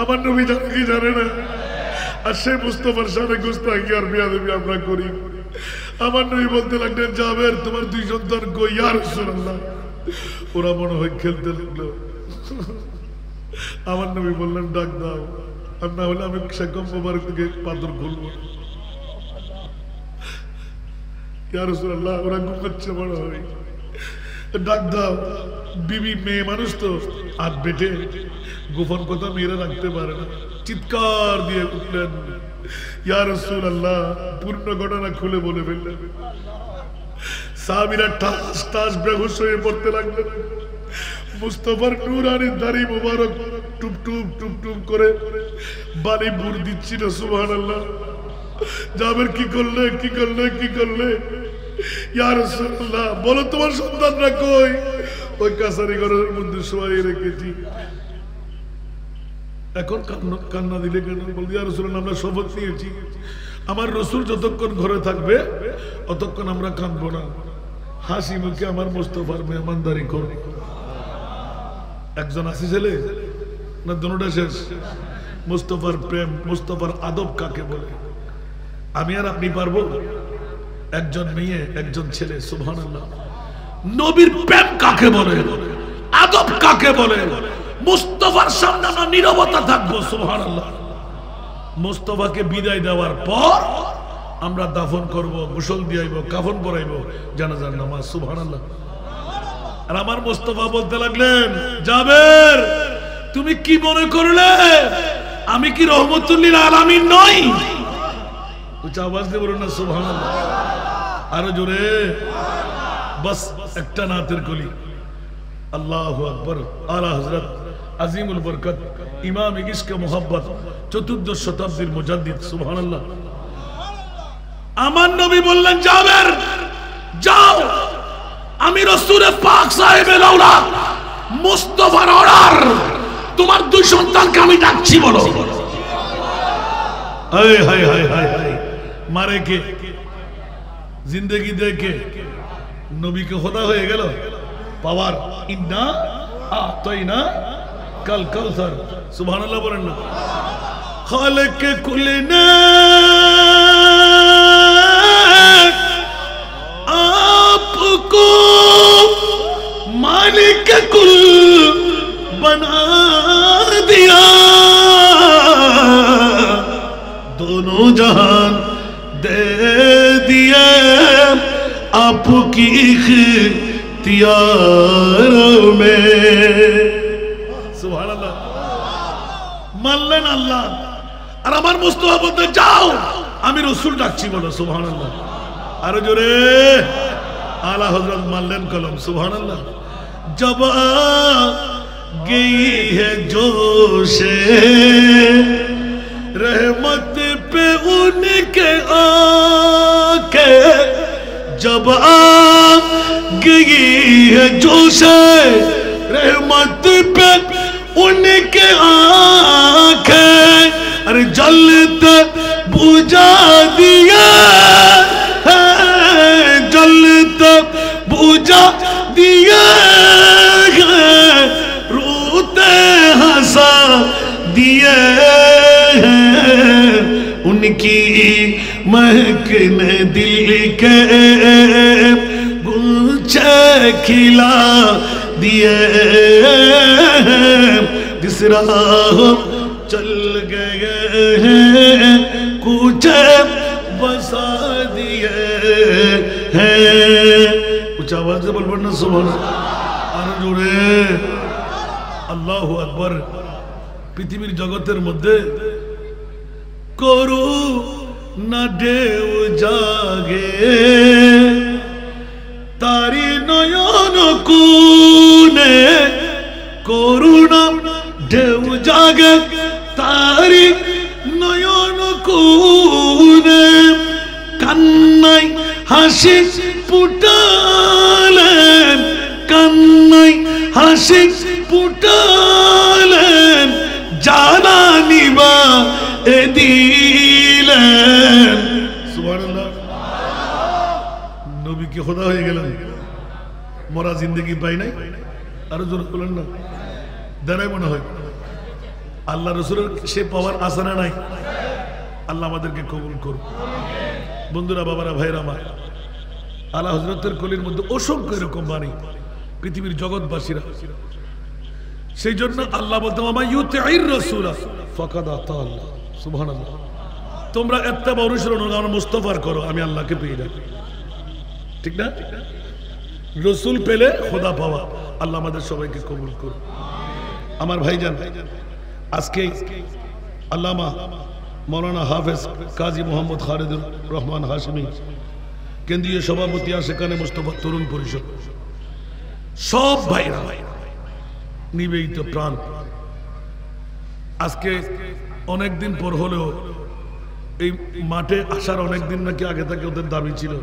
আমার নবী জানে কি জানে না? আর সেই মুস্তাফার সামনে গুস্তাখি আর বেয়াদবি আমরা করি। আমার নবী বলতে লাগলেন, জাবের তোমার 2 সন্তান কই? ইয়া রাসূলুল্লাহ, ওরা মনে হয় খেলতে লাগলো। আমার নবী বললেন, ডাক দাও, আর না হলে আমি শাকম মুবারক থেকে পাথর খুলবো। ইয়া রাসূলুল্লাহ, ওরা ঘুমাচ্ছে মনে হয়, ডাক দাও। বিবি মেয়ে মানুষ তো, আর বেটে গোপন কথা মেয়েরা রাখতে পারে না। চিৎকার দিয়ে উঠলেন, ইয়া রাসূলুল্লাহ, পূর্ণ ঘটনা খুলে বলে ফেললেন। সাহাবীরা ঠাস ঠাস বেহুশ হয়ে পড়তে লাগলেন। মুস্তাফার নূরানি দাড়ি মুবারক টুপ টুপ টুপ টুপ করে বাড়ি বুড় দিচ্ছিল। সুবহানাল্লাহ। জাবের কি করলে, কি করলে, কি করলে? ইয়া রাসূলুল্লাহ, বলো তোমার সন্তানরা কই? ওই কাছারি ঘরের মধ্যে শোয়াই রেখেছি। এখন কান্না দিলে কেন? বল, ইয়া রাসূলুল্লাহ, আমরা শপথ নিয়েছি, আমার রাসূল যতক্ষণ ঘরে থাকবে ততক্ষণ আমরা কাঁদবো না, হাসি মুখে আমার মুস্তাফার মেহমানদারি করব। একজন আসি ছেলে না দুটোটা শেষ? মুস্তাফার প্রেম, মুস্তাফার আদব কাকে বলে? আমি আর আপনি পারবো? একজন মেয়ে একজন ছেলে, সুবহানাল্লাহ। নবীর প্রেম কাকে বলে, আদব কাকে বলে, মুস্তাফার সামনে আমরা নীরবতা থাকবো, সুবহানাল্লাহ। মুস্তাফাকে বিদায় দেওয়ার পর আমরা দাফন করব, গোসল দিয়াইব, কাফন পরাইব, জানাজার নামাজ, সুবহানাল্লাহ। আর আমার মুস্তাফা বলতে লাগলেন, জাবের তুমি কি মনে করলে আমি কি রহমতুল্লিল আলামিন নই? উচ্চ আওয়াজ দিয়ে বলুন না সুবহানাল্লাহ, আরো জোরে। বাস একটা নাতের কলি, আল্লাহু আকবার। আলা হযরত আজিমুল বরকত ইমাম ইশকে মোহাব্বত 14 শতাব্দীর মুজাদ্দিদ, সুবহানাল্লাহ। আমার নবী বললেন, জাবের যাও, আমি রাসূলে পাক সাহেবের আওলাদ মুস্তাফার অর্ডার, তোমার দুই সন্তানকে আমি ডাকছি, বলো। হায় হায় হায় হায় হায়, মারে কে, জিন্দেগি দেখে নবীকে খোদা হয়ে গেল। পাওয়ার ইন্না আতাইনা কাল কাউসার, সুবহানাল্লাহ বলেন না। খালেক কুলনা आपको मालिक कुल बना दिया, दोनों जहान दे दिए आपकी इख्तियार में, सुभान अल्लाह। মানলেন আল্লাহ। আর আমার মুস্তাফা বলতে, যাও আমি রাসূল ডাকছি, বলো সুবহানাল্লাহ, আরো জোরে। आला हजरत मानलन कलम, सुभान अल्लाह। जब आ गई है जोशे रहमत पे उनके आके, जब आ गई है जोशे रहमत पे उनके आके, अरे जलते बुझा दिया, जलते बुझा दिया, रोते हंसा दिए, उनकी महक ने दिल के गुलछे खिला दिए, जिस राह चल गए हैं कुछ बसा दिए हैं। कुछ आवाज से बोल पड़ना, सुभान अल्लाह, জোরে আল্লাহু আকবার। পৃথিবীর জগতের মধ্যে করু না ঢেউ জাগে, তারি নয়ন কোণে করুণা ঢেউ জাগে, তারি নয়ন কোণে কান্নাই হাসি ফুটালেন, কান্নাই হাসি ফুটালেন, জানানি বা এ দিলেন, সুবহানাল্লাহ। নবী কি খোদা হয়ে গেলেন, মরা জিন্দেগি পাই নাই? আরো জোর বলেন না, দাঁড়ায় মনে হয়। আল্লাহ রাসূলের সে পাওয়ার আসানা নাই। আল্লাহ আমাদেরকে কবুল করুন। বন্ধুরা, বাবারা, ভাইরা আমার, আলা হযরতের কলির মধ্যে অসংখ্য এরকম বাণী, পৃথিবীর জগৎবাসীরা। সেই জন্য আল্লাহ বলতে, আমা ইউতি'র রাসূলা ফাকাদ আতা আল্লাহ, সুবহানাল্লাহ। তোমরা ইত্তেবা অনুসরণ আমার মুস্তাফার করো, আমি আল্লাহকে পেয়ে যাই, ঠিক না? রাসূল পেলে খোদা পাওয়া। আল্লাহ আমাদের সবাইকে কবুল করুন। আমার ভাইজান, আজকে আল্লামা মৌলানা হাফেজ কাজী মোহাম্মদ খালিদুর রহমান হাশমি কেন্দ্রীয় সভাপতি, সেখানে মুস্তাফা তরুণ পরিষদ, সব ভাইরা নিবেদিত প্রাণ। আজকে অনেকদিন পর হলেও এই মাঠে আসার অনেকদিন নাকি আগে থেকে ওদের দাবি ছিল,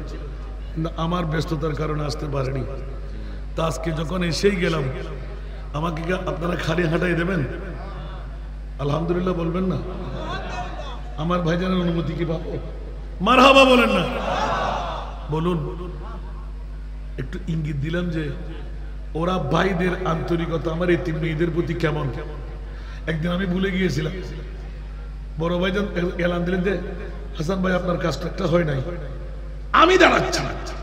আমার ব্যস্ততার কারণে আসতে পারেনি। তা আজকে যখন এসেই গেলাম, আমাকে আপনারা খালি হাঁটাই দেবেন? আলহামদুলিল্লাহ বলবেন না? আমার ভাইজানের অনুমতি কি পাবো? মারহাবা বলেন না? বলুন। একটু ইঙ্গিত দিলাম যে ওরা ভাইদের আন্তরিকতা আমার এতিম মেয়েদের প্রতি কেমন। একদিন আমি ভুলে গিয়েছিলাম, বড় ভাইজান এলান দিলেন যে হাসান ভাই আপনার কাজটা একটা হয় নাই, আমি দাঁড়াচ্ছি।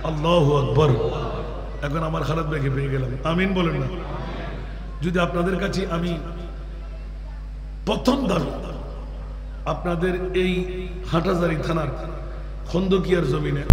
আল্লাহু আকবার। এখন আমার খালাত ভাইকে পেয়ে গেলাম, আমিন বলেন না? যদি আপনাদের কাছে আমি প্রথম দাবি, আপনাদের এই হাটহাজারী থানার খন্দকিয়ার জমিনে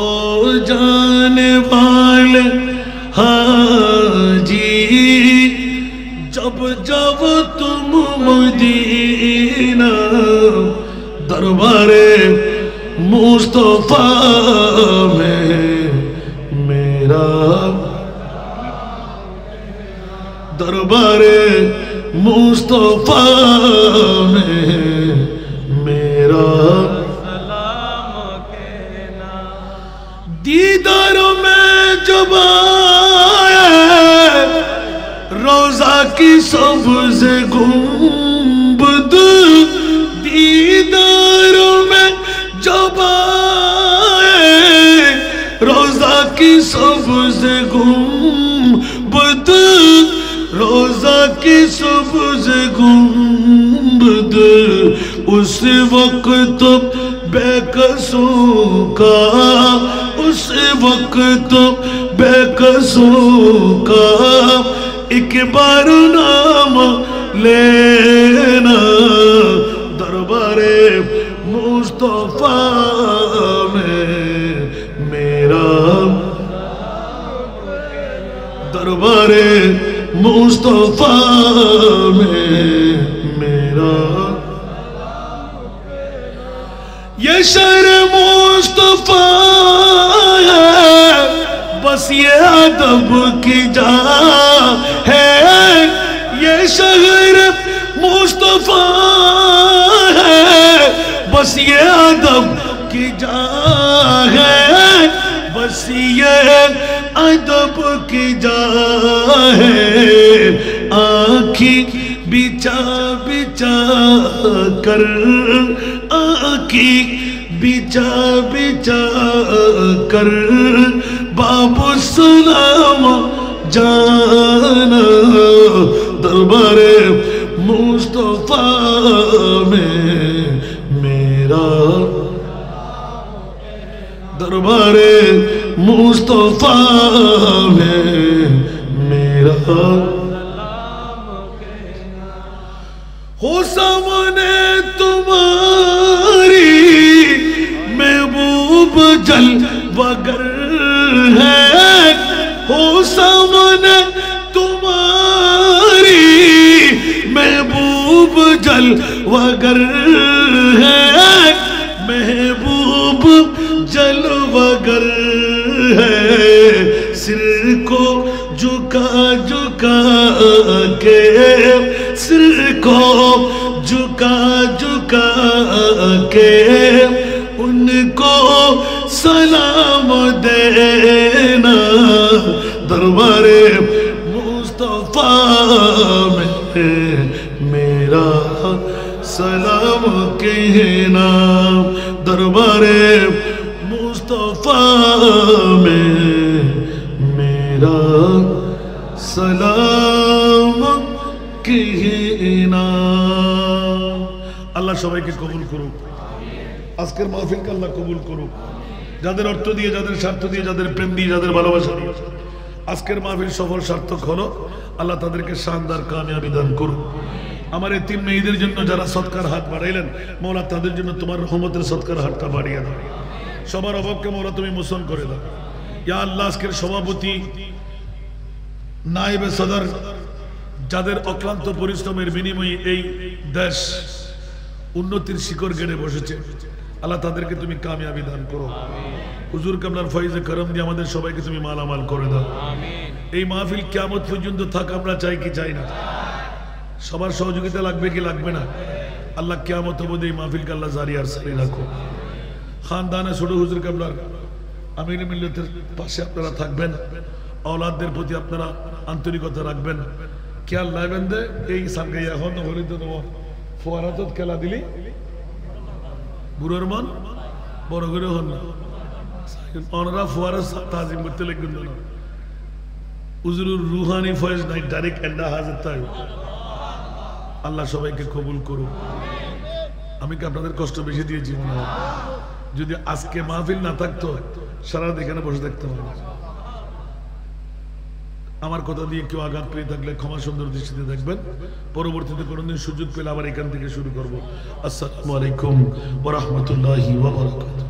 ओ जाने वाले हाजी जब जब तुम मदीना दरबारे मुस्तफा में मेरा दरबारे मुस्तफा में मेरा दीदार में जब आए रोजा की सब्ज गुंबद, दीदार में जब आए रोजा की सब्ज गुंबद, रोजा की सब्ज गुंबद, उस वक्त बेकसों का, उस वक्त बेकसों का एक बार नाम लेना दरबारे मुस्तफा में मेरा, दरबारे मुस्तफा में मेरा। ये शहर मुस्तफा है, बस ये अदब की जा है, ये शहर मुस्तफा है, बस ये अदब की जा है, बस ये अदब की जा है। आँखी बिछा बिछा कर, आँखी बिछा बिछा कर बाबू सलाम जाना दरबारे मुस्तफा में मेरा, दरबारे मुस्तफा में मेरा। हो सामने तुम्हारी महबूब जल वगर है, हो सामने तुम्हारी महबूब जल वगर है, महबूब जल वगर है। सिर को झुका झुका के, सिर को झुका झुका के उनको सलाम देना दरबारे मुस्तफा में मेरा सलाम कहना दरबारे मुस्तफा में मेरा सलाम कहना। আল্লাহ সবাইকে কবুল করুক, আজকের মাহফিলকে আল্লাহ কবুল করুক। যাদের অর্থ দিয়ে, যাদের স্বার্থ দিয়ে, যাদের প্রেম দিয়ে, যাদের ভালোবাসা দিয়ে আজকের মাহফিল সফল সার্থক হলো, আল্লাহ তাদেরকে শানদার কামিয়াবি দান করুক। আমার এই তিন মেয়েদের জন্য যারা সৎকার হাত বাড়াইলেন, মওলা তাদের জন্য তোমার রহমতের সৎকার হাতটা বাড়িয়ে দাও। সবার অভাবকে মওলা তুমি মোচন করে দাও। ইয়া আল্লাহ, আজকের সভাপতি, নায়েবে সদর, যাদের অক্লান্ত পরিশ্রমের বিনিময়ে এই দেশ উন্নতির শিখর গেড়ে বসেছে, আল্লাহ তাদেরকে তুমি কামিয়াবি দান করো। হুজুর কাবলার ফয়েজে করম দিয়ে আমাদের সবাইকে তুমি মালামাল করে দাও। এই মাহফিল কিয়ামত পর্যন্ত থাক, আমরা চাই কি চাই না? সবার সহযোগিতা লাগবে কি লাগবে না? আল্লাহ কিয়ামত অবধি এই মাহফিলকে আল্লাহ জারি আর সারি রাখো। খানদানে ছোট হুজুর কাবলার আমির মিল্লাতের পাশে আপনারা থাকবেন, औलादদের প্রতি আপনারা আন্তরিকতা রাখবেন, খেয়াল রাখবেন যে এই সাঙ্গাই এখন হলিত তোমার ফোয়ারাতত খেলা দিলি বুড়োর মন বড় করে হন না, ওনারা ফোয়ারা তাজিম করতে লাগবেন না। উজুরুর রুহানি ফয়েজ নাই ডাইরেক্ট এন্ডা হাজার তাই। আল্লাহ সবাইকে কবুল করুন। আমি কি আপনাদের কষ্ট বেশি দিয়েছি মনে হয়? যদি আজকে মাহফিল না থাকতো সারা রাত এখানে বসে থাকতে হবে। আমার কথা দিয়ে কেউ আঘাত পেয়ে থাকলে ক্ষমা সুন্দর দৃষ্টিতে দেখবেন। পরবর্তীতে কোনোদিন সুযোগ পেলে আবার এখান থেকে শুরু করবো। আসসালামু আলাইকুম ওয়া রাহমাতুল্লাহি ওয়া বারাকাতুহু।